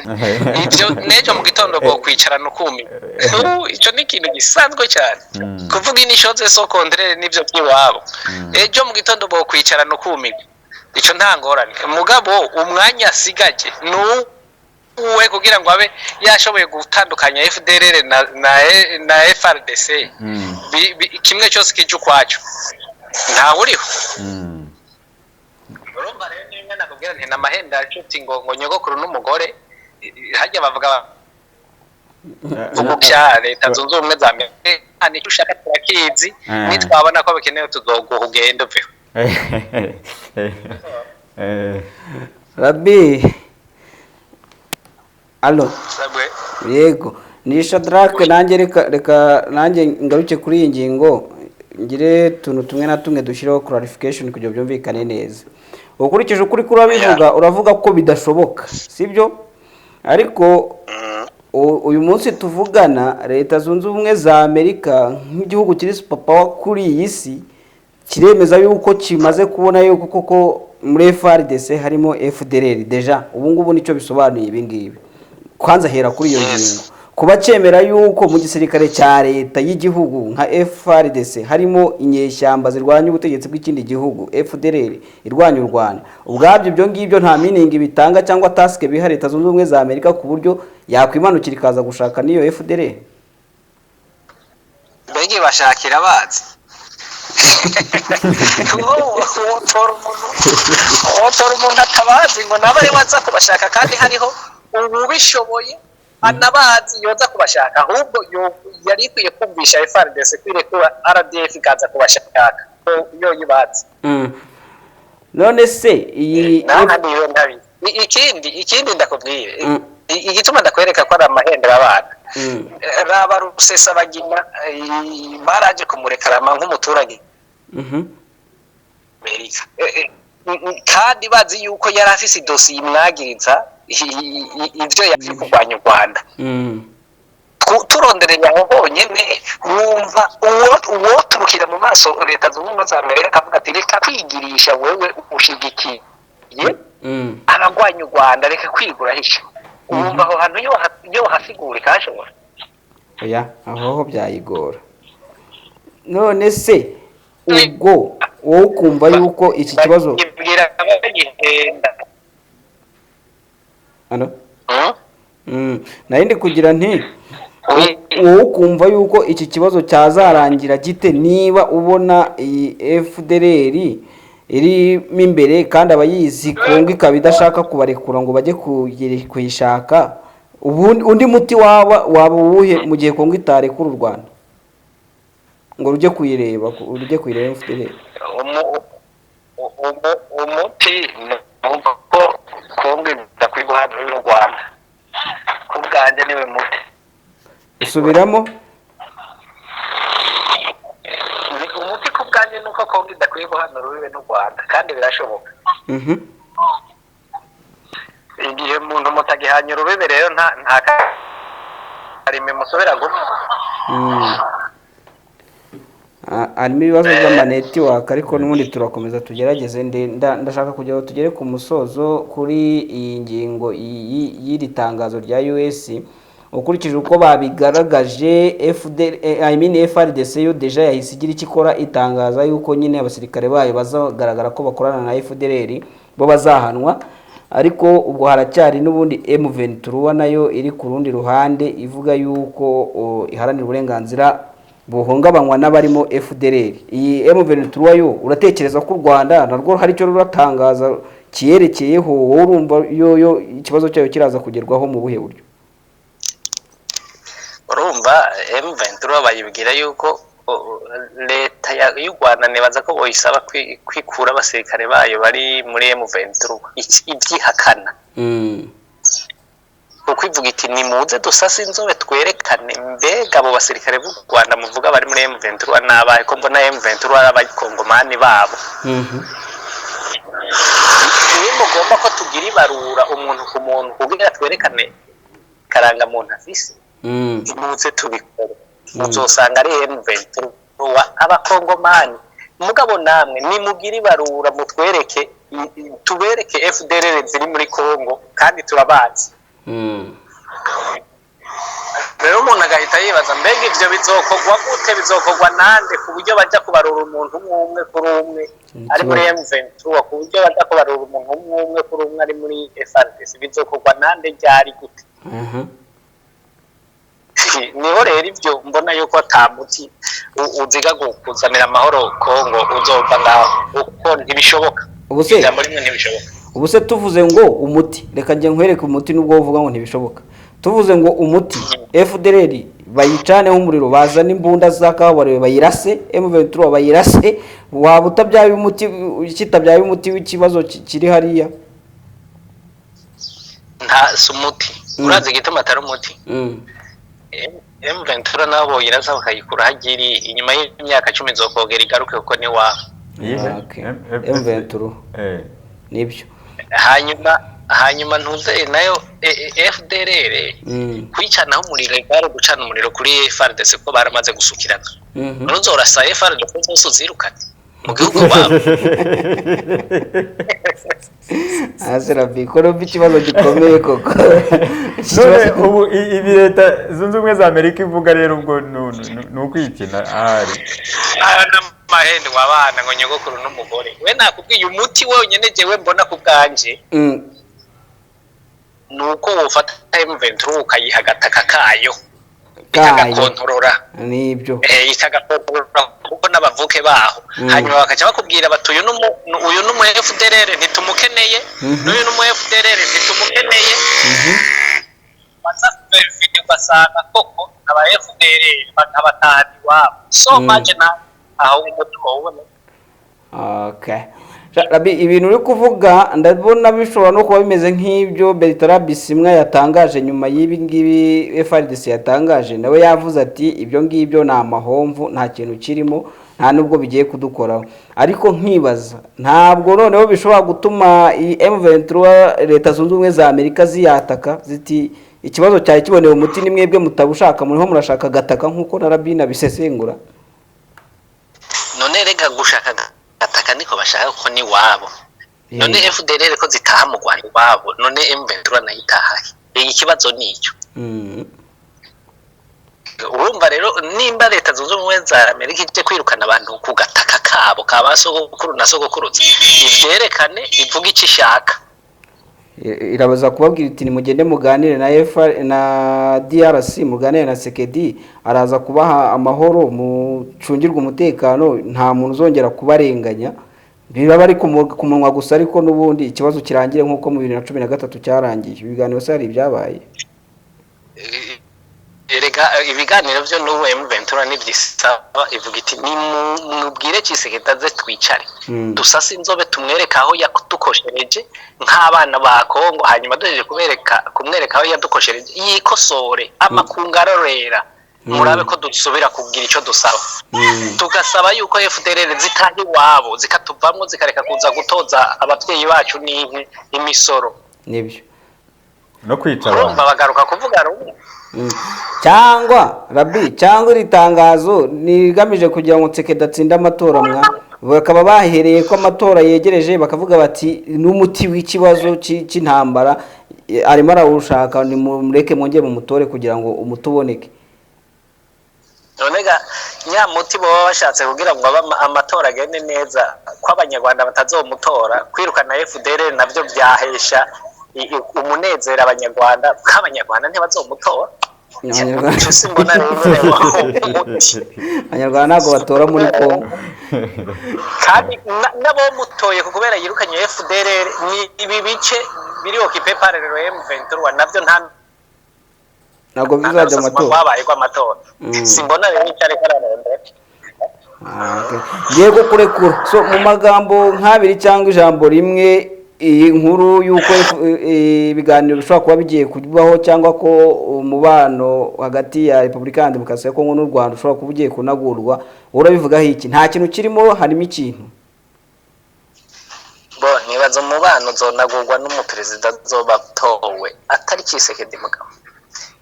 ibyo nejo mu gitondo bwo kwicarana ukumi icyo ni ikintu gisanzwe cyane kuvuga inishoze so kontrere n'ibyo by'iwabo ejo mu gitondo bwo kwicarana ukumi icyo nta ngorane mugabo umwanya asigaje uwe kugira ngo abe yashoboye gutandukanya FDLR na FRDC kimwe cyose kije ukwacu nta uriho urumva rero nimwe nakubwira nti namahenda acuti ngo nyogokuru n'umugore hajya bavuga ubukya leta zunze ubumwe za Amerika nicyo ushaka turakizi nitwabona ko bikenewe tuzoguha ugenda uveho Rabi Allo yego ni Shadrack nanjye reka nanjye ngaruke kuri iyi ngingo ngire tuntu tumwe na tumwe dushyiraho clarification kugira byumvikane neza ukurikije ukuri kurabivuga uravuga ko bidashoboka sibyo ariko uyu munsi tuvugana leta zunze ubumwe za Amerika nk'igihugu kiri superpower kuri iyi si kiremeza yuko kimaze kubona yuko koko muri FRDC harimo FDLR deja ubu ngubu nicyo bisobanuye ibi ngibi kwanza hera kuri iyo ngingo kuba cemera yuko mu gisirikare cya leta y'igihugu nka FRDC harimo inyeshyamba zirwanya ubutegetsi bw'ikindi gihugu FDLR irwanya u Rwanda ubwabyo byo ngibyo nta meaning bitanga cyangwa task biha leta zunze ubumwe za Amerika ku buryo yakwimanukira ikaza gushaka niyo FDLR mbege bashakira abazi otora umuntu atabazi ngo nabe waza kubashaka kandi hariho ubishoboye anabazi yoza kubashaka ahubwo yari ikwiye kumvisha FRDC kwirekura RDF ikaza kubashaka yo yibazi none se iyi ikindi ndakubwire igituma ndakwereka ko ari amahende abana raba rusesa bagina baraje kumurekarama nk'umuturage Amerika kandi bazi yuko yari afise dosiye imwagiriza ibyo yaje kurwanya u Rwanda turonderera aho honyine wumva uwo turukira mu maso leta zunze ubumwe za Amerika akavuga ati reka kwigirisha wewe ushigikiye abagwanya u Rwanda reka kwigurahisha wumva aho hantu yo hasigura kashobora oya aho byayigora none se ubwo wowe ukumva yuko iki kibazo ano nari kugira nti wowe ukumva yuko iki kibazo cyazarangira gite niba ubona iyi FDLR irimo imbere kandi abayizi Kongo ikaba idashaka kubarekura ngo bajye kuyishaka undi muti waba uwuhe mu gihe Kongo itarekura u Rwanda ngo rujye kuyireba FDLR umuti numva ko Kongo idakwiye guhabwa n'u Rwanda kubwanjye niwe muti usubiramo umuti kubwanjye nuko Kongo idakwiye guhabwa n'u Rwanda kandi birashoboka igihe umuntu mutagihanya urubibe rero nta karime musubira gupfa harimo ibibazo by'amanetiwaka ariko n'ubundi turakomeza tugerageze ndashaka kugira ngo tugere ku musozo kuri iyi ngingo y'iri tangazo rya US ukurikije uko babigaragaje FRDC yo deja yahise igira icyo ikora itangaza yuko nyine abasirikare bayo bazagaragara ko bakorana na FDLR bo bazahanwa ariko ubwo haracyari n'ubundi M23 nayo iri ku rundi ruhande ivuga yuko iharanira uburenganzira buhungabanywa n'abarimo FDLR. Iyi M23 yo uratekereza ko u Rwanda narwo hari cyo ruratangaza kiyerekeyeho wowe urumva yo ikibazo cyayo kiraza kugerwaho mu buhe buryo? Urumva M23 bayibwira yuko leta y'u Rwanda nibaza ko boyisaba kwikura abasirikare bayo bari muri M23 ibyihakana kuko ivuga iti nimuze dusase inzobe twerekane mbega abo basirikare b'u Rwanda muvuga bari muri M23 nabaye ko mbona M23 ari abakongomani babo. Ni mugomba ko tugira ibarura umuntu ku muntu kugira twerekane karanga muntu afise muze tubikora muzosanga ari M23 abakongomani mugabo namwe nimugira ibarura mutwereke tubereke FDLR ziri muri Kongo kandi turabazi. Rero umuntu agahita yibaza mbega ivyo bizokorwa gute bizokorwa nande ku buryo bajya kubarura umuntu umwe kuri umwe ari muri M23 ku buryo bajya kubarura umuntu umwe kuri umwe ari muri FRDC bizokorwa nande ryari gute? Niho rero ivyo mbona yuko atamuti uziga kuzanira amahoro Kongo uzova ngaho uko ntibishoboka. Ijambo rimwe ntibishoboka. Ubuse tuvuze ngo umuti reka nje nkwereke umuti nubwo uvuga ngo ntibishoboka. Tuvuze ngo umuti FDLR bayicaneho umuriro bazana imbunda zakabarebe bayirase M23 bayirase waba utabyaye umuti kitabyaye umuti w'ikibazo kiri hariya nta sumuti uraze gituma atari umuti. M23 nabo yiraza bakayikura hagiri inyuma y'imyaka 10 zokogera igaruke kuko ni wa M23 nibyo hanyuma ntuze nayo FDLR kwicanaho umuriro igare gucana umuriro kuri FARDC ko baramaze gusukirana nuzorasa FARDC zose zirukanye mu gihugu babo. Asera bikoro bikibazo gikomeye koko. None ubu ibi leta zunze ubumwe za Amerika ivuga rero ubwo nukwikina ahari mahende wabana ngo nyogokuru n'umugore we nakubwiye umuti wenyene jewe mbona ku bwanje nuko wofata M23 ukayiha gataka kayo ikagakontorora nibyo ikagakontorora kuko n'abavuke baho hanyuma bakaca bakubwira bati uyu n'umu FDLR ntitumukeneye n'uyu n'umu FDLR ntitumukeneye baza verify basanga koko aba FDLR bakabatahana iwabo so much na aho umutuko ubona. Okay. Rabi ibintu uri kuvuga ndabona bishobora no kuba bimeze nk'ibyo Bertrand Bisimwa yatangaje nyuma y'ibi ngibi FRDC yatangaje nawe yavuze ati ibyo ngibyo na amahomvu nta kintu kirimo nta nubwo bigiye kudukoraho ariko nkibaza ntabwo noneho bishobora gutuma M23 leta zunze ubumwe za Amerika ziyataka ziti ikibazo cyari kiboneye umuti ni mwebwe mutabushaka muriho murashaka gataka nkuko narabina bisesengura. None rega gushaka gataka niko bashaka ko ni wabo none FDLR ko zitaha mu Rwanda wabo none M23 nayitaha ikibazo nicyo. Urumva rero nimba leta zunze ubumwe za Amerika ije kwirukana abantu ku gataka kabo kabasogokuru na sogokuruza ivyerekane ivuga icyo ishaka. Irabaza kubabwira iti nimugende muganire na DRC muganire na Sekedi araza kubaha amahoro mucungirwa umutekano nta muntu uzongera kubarenganya biba bari kumunwa gusa ariko nubundi ikibazo kirangire nkuko mu 2013 cyarangiye ibiganiro sari byabaye. Erega ibiganiro byo n'ubu M23 n'ibyisaba ivuga iti nimubwire Ciseketaze twicare dusase inzobe tumwereka aho yakudukoshereje nk'abana ba Kongo hanyuma duheje kumwereka aho yadukoshereje yikosore amakungarorera murabe ko dusubira kugira ico dusaba tugasaba yuko FDLR zitahi wabo zikatuvamwo zikareka kuza gutoza abavyeyi bacu n'inki imisoro nibyo no kwica abantu bagaruka kuvuga rumwe cyangwa cyangwa iri tangazo ni igamije kugira ngo Tshisekedi atsinde amatora bakaba bahereye ko amatora yegereje bakavuga bati n'umuti w'ikibazo cy'intambara arimo arawushaka ni mureke mwongere mu mutore kugira ngo umuti uboneke. nonega nyamuti baba bashatse kugira ngo amatora agende neza ko abanyarwanda batazomutora kwirukana FDL navyo byahesha umunezero abanyarwanda k'abanyarwanda ntibazomutora. Abanyarwanda ntabwo batora muri Kongo kandi nabo mutoye kubera yirukanye FDL ni ibi bice biri occupé par le M23 navyo ntabwo bizajya amatora babaye kwa amatora simbona rero cyari kararondera. Yego kurekura so mu magambo nk'abiri cyangwa ijambo rimwe iyi nkuru yuko ibiganiro bishobora kuba bigiye kubaho cyangwa ko umubano hagati ya Repubulika ya Demokarasi ya Kongo n'u Rwanda ushobora kuba ugiye kunagurwa urabivugaho iki? Nta kintu kirimo, harimo ikintu nibaza umubano uzonagurwa n'umuperezida azoba atowe atari Tshisekedi mugabo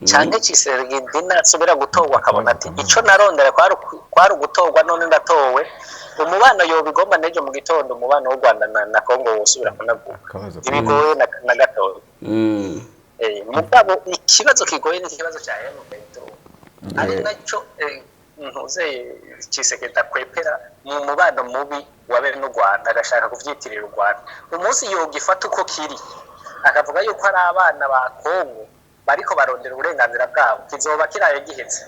cyane Tshisekedi nasubira gutorwa akabona ati icyo narondera kwari ugutorwa none ndatowe umubano yobigomba nejo mu gitondo umubano w'u Rwanda na Kongo wosubira kunagurwa ibigoye na gatoya. Mugabo ikibazo kigoye ni ikibazo cya M23 ari nacyo ntuze Tshisekedi akwepera mu mubano mubi wabe n'u Rwanda agashaka kuvyitirira u Rwanda umunsi yogifata uko kiri akavuga yuko ari abana ba Kongo bariko barondera uburenganzira bwabo kizoba kiraye gihetse.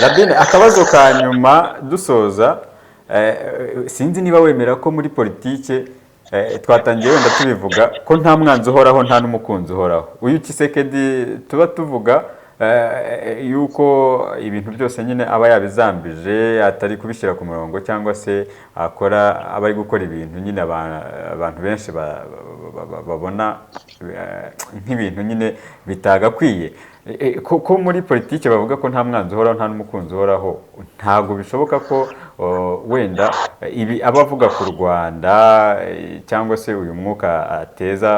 Rabine, akabazo ka nyuma dusoza sinzi niba wemera ko muri politike twatangiye wenda tubivuga ko nta mwanzi uhoraho nta n'umukunzi uhoraho. Uyu Tshisekedi tuba tuvuga yuko ibintu byose nyine aba yabizambije atari kubishyira ku murongo cyangwa se akora abari gukora ibintu nyine abantu benshi babona nk'ibintu nyine bitagakwiye ko muri politike bavuga ko nta mwanzi uhoraho nta n'umukunzi uhoraho. Ntabwo bishoboka ko wenda ibi abavuga ku Rwanda cyangwa se uyu mwuka ateza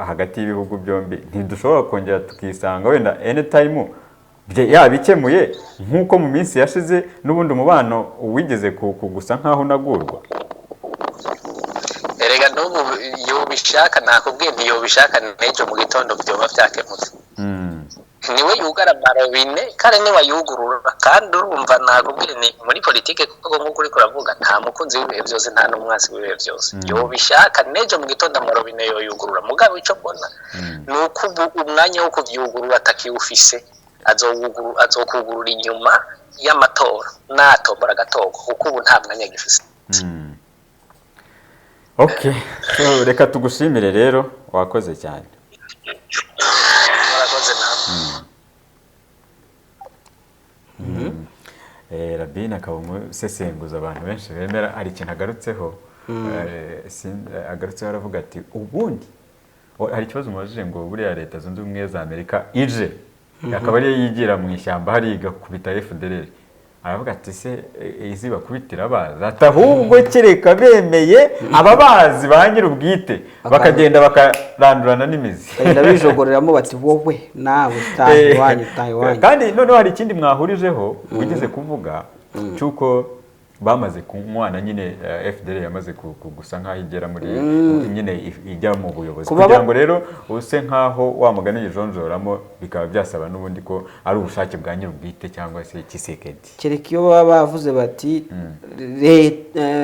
hagati y'ibihugu byombi ntidushobora kongera tukisanga wenda anytime yabikemuye nk'uko mu minsi yashize n'ubundi umubano wigeze kugusa nk'aho unagurwa. Erega n'ubu yobishaka nakubwiye ntiyobishaka n'ejo mu gitondo byoba byakemutse. Niwe yugara marobine kare niwe yugurura kandi urumva nakubwiye ni muri politike kuko nk'uko uri kuravuga nta mukunzi w'ibihe byose nta n'umwasi w'ibihe byose yobishaka n'ejo mu gitondo marobine yo yugurura mugabo icyo mbona nuko umwanya wo kuvyugurura atakiwufise azokugurura inyuma y'amatora natombora gatogo kuko ubu nta mwanya gifise. Okay, so reka tugushimire rero wakoze cyane. Rabine akaba umusesenguza abantu benshi bemera ari ikintu agarutseho agarutseho aravuga ati ubundi hari ikibazo mubajije ngo buriya Leta Zunze Ubumwe za Amerika ije akaba ariyo yigira mu ishyamba hari igakubita FDL aravuga ati se izi bakubitira baza atahubwo kereka bemeye ababazi ba nyir'ubwite bakagenda bakarandurana n'imizi ndabijogoreramo bati wowe nawe tayi wanyu kandi noneho hari ikindi mwahurijeho wigeze kuvuga cyuko bamaze kumwana nyine FDL yamaze kugusa nkaho igera muri nyine ijya mu buyobozi kugira ngo rero use nkaho wamugana yijonjoramo bikaba byasaba n'ubundi ko ari ubushake bwa nyir'ubwite cyangwa se Tshisekedi. Kereka iyo baba bavuze bati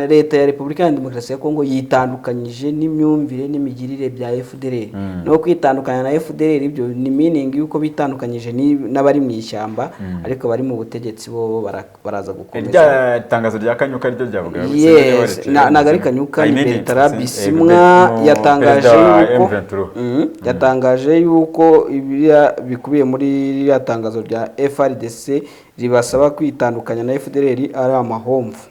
Leta ya Repubulika ya Demokarasi ya Kongo yitandukanyije n'imyumvire n'imigirire bya FDL no kwitandukanya na FDL ibyo ni meaning yuko bitandukanyije n'abari mu ishyamba ariko bari mu butegetsi bo baraza gukomeza tangazo rya Kanyuka ryo ryavuga yes nagari Kanyuka ni Bertrand Bisimwa yatangaje yuko ibiriya bikubiye muri iriya tangazo rya FRDC ribasaba kwitandukanya na FDL ari amahomvu.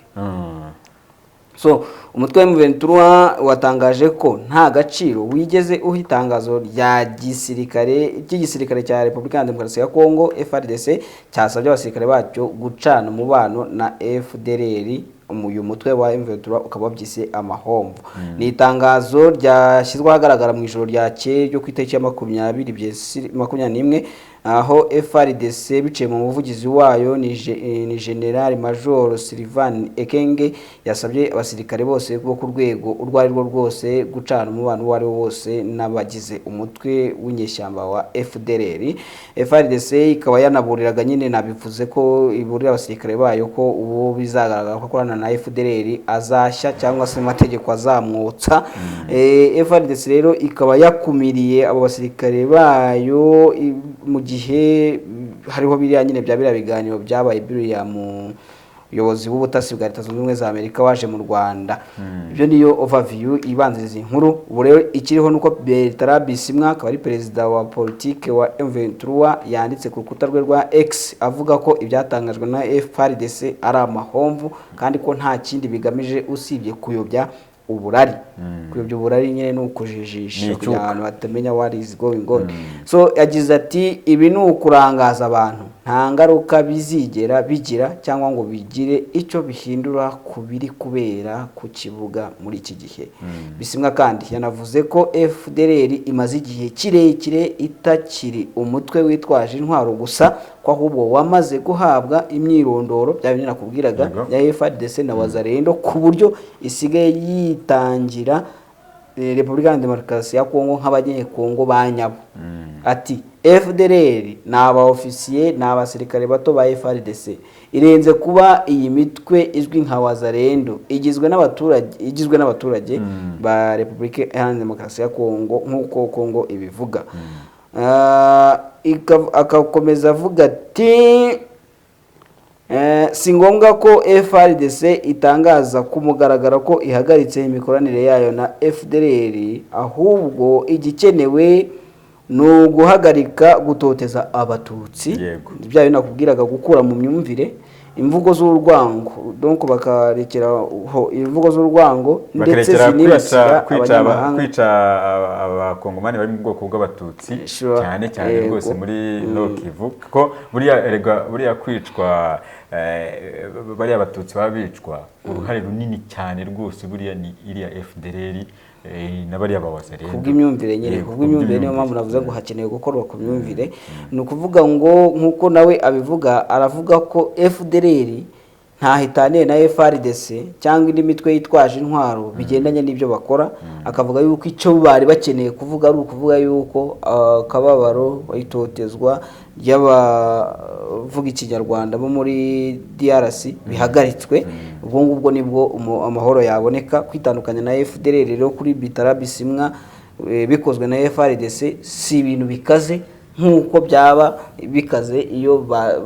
So umutwe wa M23 watangaje ko nta gaciro wigeze uha itangazo ry'igisirikare cya Repubulika ya Demokarasi ya Kongo FARDC cyasabye abasirikare bacyo gucana umubano na FDLR. Uyu mutwe wa M23 ukaba wabyise amahomvu. Ni itangazo ryashyizwe ahagaragara mu ijoro ryakeye ryo ku itariki ya 21 aho FARDC biciye mu muvugizi wayo ni General Major Sylvain Ekenge yasabye abasirikare bose bo ku rwego urwo ari rwo rwose gucana umubano uwo ari wo wose n'abagize umutwe w'inyeshyamba wa FDLR. FARDC ikaba yanaburiraga nyine nabivuze ko iburira abasirikare bayo ko uwo bizagaragara ko akorana na FDLR azashya cyangwa se amategeko azamwotsa. FARDC rero ikaba yakumiriye abo basirikare bayo mu gihe hariho biriya nyine bya biriya biganiro byabaye biriya mu ubuyobozi bw'ubutasi bwa Leta Zunze Ubumwe za Amerika waje mu Rwanda. Ibyo niyo overview ibanziriza inkuru. Ubu rero ikiriho nuko Bertrand Bisimwa akaba ari perezida wa politike wa M23 yanditse ku rukuta rwe rwa X avuga ko ibyatangajwe na FARDC ari amahomvu kandi ko nta kindi bigamije usibye kuyobya uburari. Kuyobya uburari nyine no kujijisha kugira abantu batamenya what is going on. So yagize ati ibi ni ukurangaza abantu, nta ngaruka bizigera bigira cyangwa ngo bigire icyo bihindura ku biri kubera ku kibuga muri iki gihe. Bisimwa kandi yanavuze ko FDLR imaze igihe kirekire itakiri umutwe witwaje intwaro gusa, ko ahubwo wamaze guhabwa imyirondoro bya bintu nakubwiraga ya FARDC na Wazalendo ku buryo isigaye yitangira Repubulika ya Demokarasi ya Kongo nk'abanyekongo banyabo. Ati FDLR ni abaofisiye ni abasirikare bato ba FARDC irenze kuba iyi mitwe izwi nka Wazalendo igizwe n'abaturage ba Repubulika ya Demokarasi ya Kongo nk'uko Kongo ibivuga. Akakomeza avuga ati si ngombwa ko FARDC itangaza ku mugaragaro ko ihagaritse imikoranire yayo na FDLR, ahubwo igikenewe ni uguhagarika gutoteza abatutsi. Bya binakubwiraga gukura mu myumvire imvugo z'urwango, donc bakarekeraho imvugo z'urwango ndetse zinibasira kwica abakongomani bari mu bwoko bw'abatutsi cyane cyane rwose muri Nord Kivu, ko buriya kwicwa bariya abatutsi babicwa uruhare runini cyane rwose buriya ni iriya FDLR na bariya Wazalendo kubw'imyumvire nyine kubw'imyumvire niyo mpamvu navuze ngo hakenewe gukorwa ku myumvire. Ni ukuvuga ngo nkuko nawe abivuga, aravuga ko FDLR ntahitaniye na FARDC cyangwa indi mitwe yitwaje intwaro bigendanye n'ibyo bakora. Akavuga yuko icyo bari bakeneye kuvuga ari ukuvuga yuko akababaro itotezwa ry'abavuga ikinyarwanda bo muri DRC bihagaritswe. Ubwo ngubwo nibwo amahoro yaboneka. Kwitandukanya na FDLR rero kuri Bertrand Bisimwa bikozwe na FARDC si ibintu bikaze nk'uko byaba bikaze iyo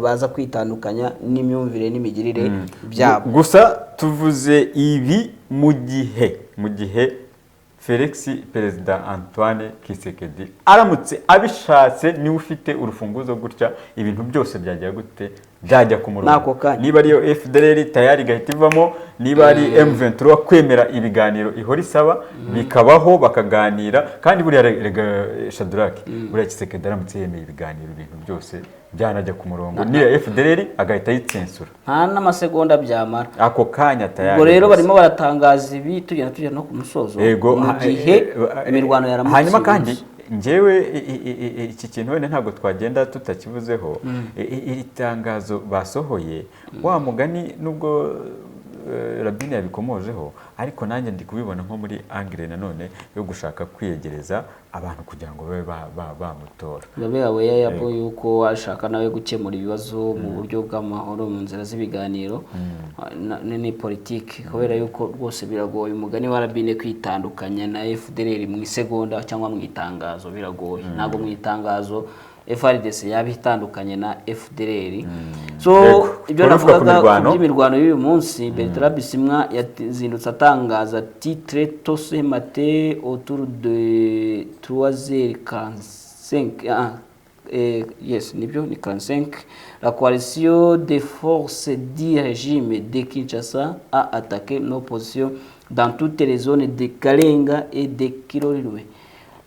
baza kwitandukanya n'imyumvire n'imigirire byabo. Gusa tuvuze ibi mu gihe Felix Perezida Antoine Tshisekedi aramutse abishatse niwe ufite urufunguzo gutya ibintu byose byajya gute byajya ku murongo. Niba ariyo FDLR tayari gahita ivamo, niba ari M23 kwemera ibiganiro ihora isaba bikabaho bakaganira. Kandi buriya Shadrack buriya Tshisekedi aramutse yemeye ibiganiro ibintu byose byanajya ku murongo, niya FDLR agahita yitsensura nta n'amasegonda byamara ako kanya tayari. Ubwo rero barimo baratangaza ibi tujya no ku musozo mu gihe imirwano yaramutse. Hanyuma kandi njyewe iki kintu wenda ntabwo twagenda tutakivuzeho. Iri tangazo basohoye wa mugani nubwo Rabine yabikomojeho, ariko nanjye ndi kubibona nko muri angle nanone yo gushaka kwiyegereza abantu kugira ngo babe bamutora. Babe yawe yabo yuko ashaka nawe gukemura ibibazo mu buryo bw'amahoro mu nzira z'ibiganiro ni politiki, kubera yuko rwose biragoye umugani wa Rabine kwitandukanya na FDLR mu isegonda cyangwa mu itangazo biragoye. Ntabwo mu itangazo FARDC yabitandukanye na FDLR. So ibyo navugaga ku by'imirwano y'uyu munsi, Bertrand Bisimwa yazindutse atangaza titre tout ce matin autour de 3h45 yes nibyo ni 45 la coalition des forces du régime de Kinshasa a attaqué nos positions dans toutes les zones de Karenga et de Kirorirwe.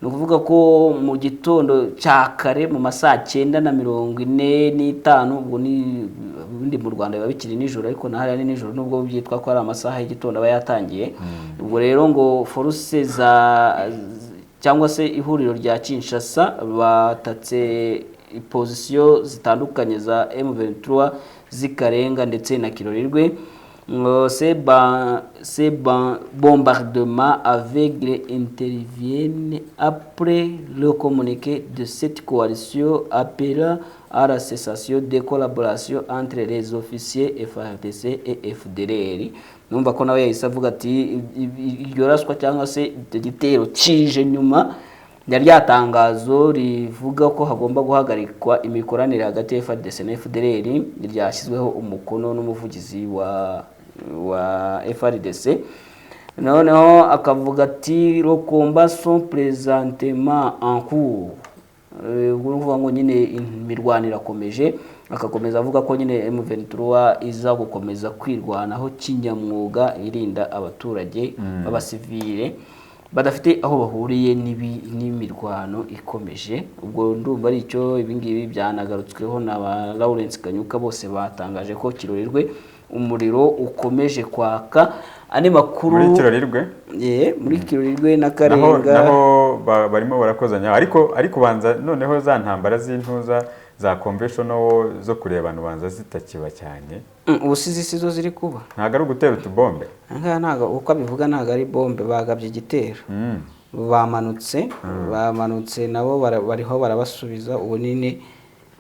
Ni ukuvuga ko mu gitondo cya kare mu masaa 9:45 ubwo ni bindi mu Rwanda biba bikiri nijoro ariko nahari ni nijoro nubwo byitwa ko ari amasaha y'igitondo aba yatangiye. Ubwo rero ngo force cyangwa se ihuriro rya Kinshasa batatse position zitandukanye za M23 zikarenga ndetse na Kirorirwe. Ces bombardements aveugles interviennent après le communiqué de cette coalition appelant à la cessation de collaboration entre les officiers FARDC et FDLR. Numva ko nawe yahise avuga ati iryo raswa cyangwa se igitero kije nyuma ya ryatangazo rivuga ko hagomba guhagarikwa imikoranire hagati ya FARDC na FDLR ryashyizweho umukono n'umuvugizi wa FARDC. Noneho akavuga ati le combat sont présentement en cours. Uvuga ngo nyine imirwanire irakomeje, akakomeza avuga ko nyine M23 iza gukomeza kwirwanaho kinyamwuga irinda abaturage b'abasivile badafite aho bahuriye n'imirwano ikomeje. Ubwo ndumva ari icyo ibingibi byanagarutsweho na Lawrence Kanyuka, bose batangaje ko Kirorirwe umuriro ukomeje kwaka. Ane makuru muri Kirorirwe muri Kirorirwe na Karenga naho barimo barakozanya ariko banza noneho za ntambara z'intuza za conventional zo kurebana banza zitakiba cyane. Ubusizi sizo ziri kuba ntago ari gutera utubombe ntago uko abivuga ntago ari bombe bagabye igitero. Bamanutse nabo bariho barabasubiza ubunini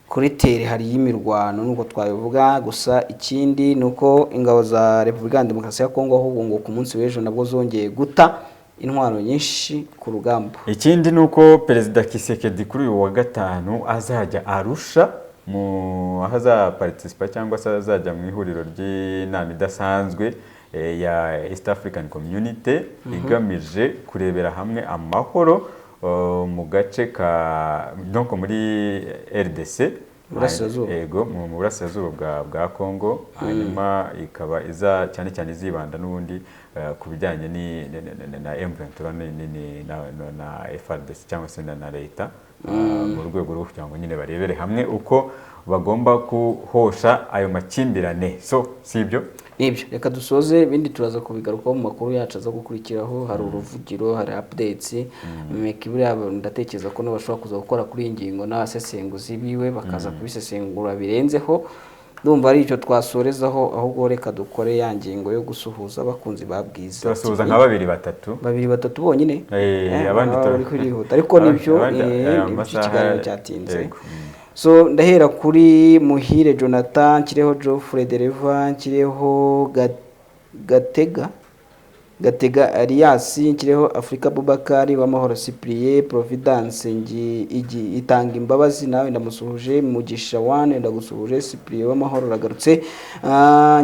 kuri tere hari yimirwano nuko twabivuga. Gusa ikindi nuko ingabo za Republika Demokarasi ya Kongo ahubwo ngo ku munsi w'ejo nabwo zongeye guta intwaro nyinshi ku rugamba. Ikindi nuko Perezida Kisekedi kuri uyu wa gatanu azajya Arusha mu ahaza participa cyangwa se azajya mu ihuriro ry'inama idasanzwe ya East African Community igamije kurebera hamwe amahoro mu gace ka donc muri RDC ego mu burasirazuba bwa Kongo. Hanyuma ikaba iza cyane cyane izibanda n'ubundi ku bijyanye na M23 na FARDC cyangwa se na leta mu rwego rwo kugira ngo nyine barebere hamwe uko bagomba kuhosha ayo makimbirane. So sibyo nibyo, reka dusoze bindi turaza kubigarukaho mu makuru yacu aza gukurikiraho. Hari uruvugiro, hari updates mekibura. Ndatekereza ko n'abashobora kuza gukora kuri ingingo n'abasesenguzi biwe bakaza kubisesengura birenzeho. Ndumva ari icyo twasorezaho, ahubwo reka dukore ya ngingo yo gusuhuza abakunzi babwiza. Turasuhuza nka 2-3 bonyine abandi turi kwihuta ariko nibyo ikiganiro cyatinze. So ndahera kuri Muhire Jonathan, kireho Geoffrey Dereva, kireho Gatega Arias, kireho Afrika Bubakari w'amahoro Cyprien, Providence itanga imbabazi nawe ndamusuhuje. Mugisha Wane ndagusuhuje. Cyprien w'amahoro ragarutse.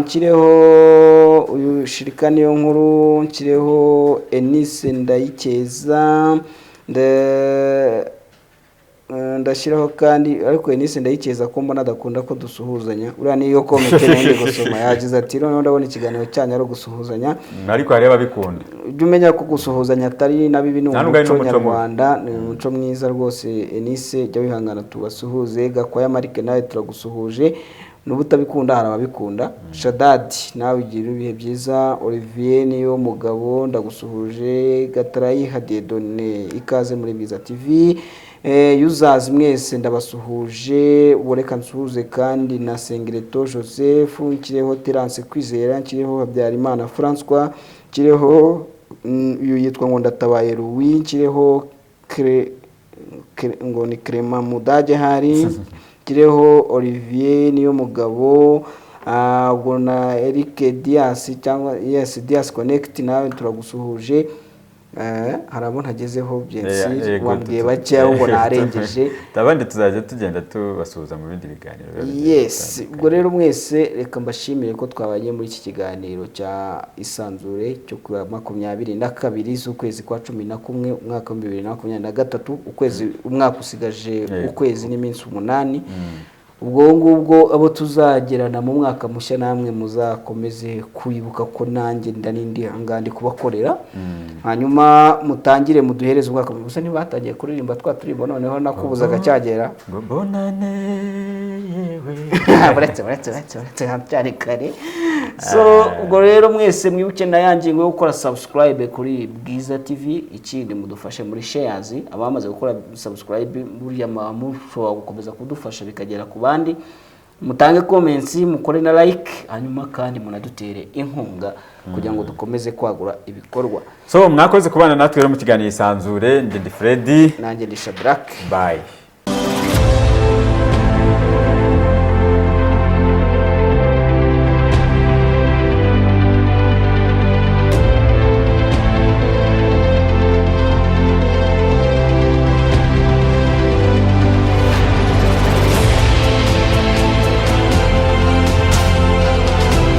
Kireho uyu shirikani yo nkuru, kireho Enise Ndayikeza ndashiraho kandi ariko Enise Ndayikeza ko mbona adakunda ko dusuhuzanya. Uriya niyo komite nende gusoma yagize ati rero ndabona ikiganiro cyanyu ari gusuhuzanya ariko hareba bikunda. Ujye umenya ko gusuhuzanya atari nabibi n'umuco nyarwanda, ni umuco mwiza rwose. Enise jya wihangana tubasuhuze. Gakwaya Marike nawe turagusuhuje, n'ubutabikunda hari ababikunda. Shadadi nawe ugira ibihe byiza. Olivier niyo mugabo ndagusuhuje. Gatarayi Hadedone ikaze muri Biza TV. Users mwese ndabasuhuje. Ureka nsuhuze kandi na Sengireto Joseph, kireho Terence Kwizera, kireho Habyarimana François, kireho uyu yitwa ngo Ndatabaye Louis, kireho ngo ni Clement Mudage hari, kireho Olivier niyo mugabo. Ubwo na Eric Dias cyangwa yes Dias Connect nawe turagusuhuje. Harabona hagezeho byensi wambwiye bake ahubwo narengeje. Tabandi tuzajya tugenda tubasuhuza mu bindi biganiro. Yes, ubwo rero mwese reka mbashimire ko twabanye muri iki kiganiro cya Isanzure cyo ku 22 z'ukwezi kwa 11 umwaka wa 2023. Umwaka usigaje ukwezi n'iminsi 8. ubwo ngubwo abo tuzagerana mu mwaka mushya namwe muzakomeze kwibuka ko nanjye ndanindi hangandi kubakorera hanyuma mutangire muduhereze umwaka gusa ntibatangiye kuririmba twaturimbo noneho nakubuzaga cyagera bonane yewe uretse cyane kare so ubwo rero mwese mwibuke na yangingo yo gukora subscribe kuri Bwiza TV ikindi mudufashe muri shares abamaze gukora subscribe buriya mushobora gukomeza kudufasha bikagera ku bandi mutange comments mukore na like hanyuma kandi munadutere inkunga kugira ngo dukomeze kwagura ibikorwa so mwakoze kubana natwe rero mu kiganiro isanzure ndi Freddy nanjye ndi Shadrack bye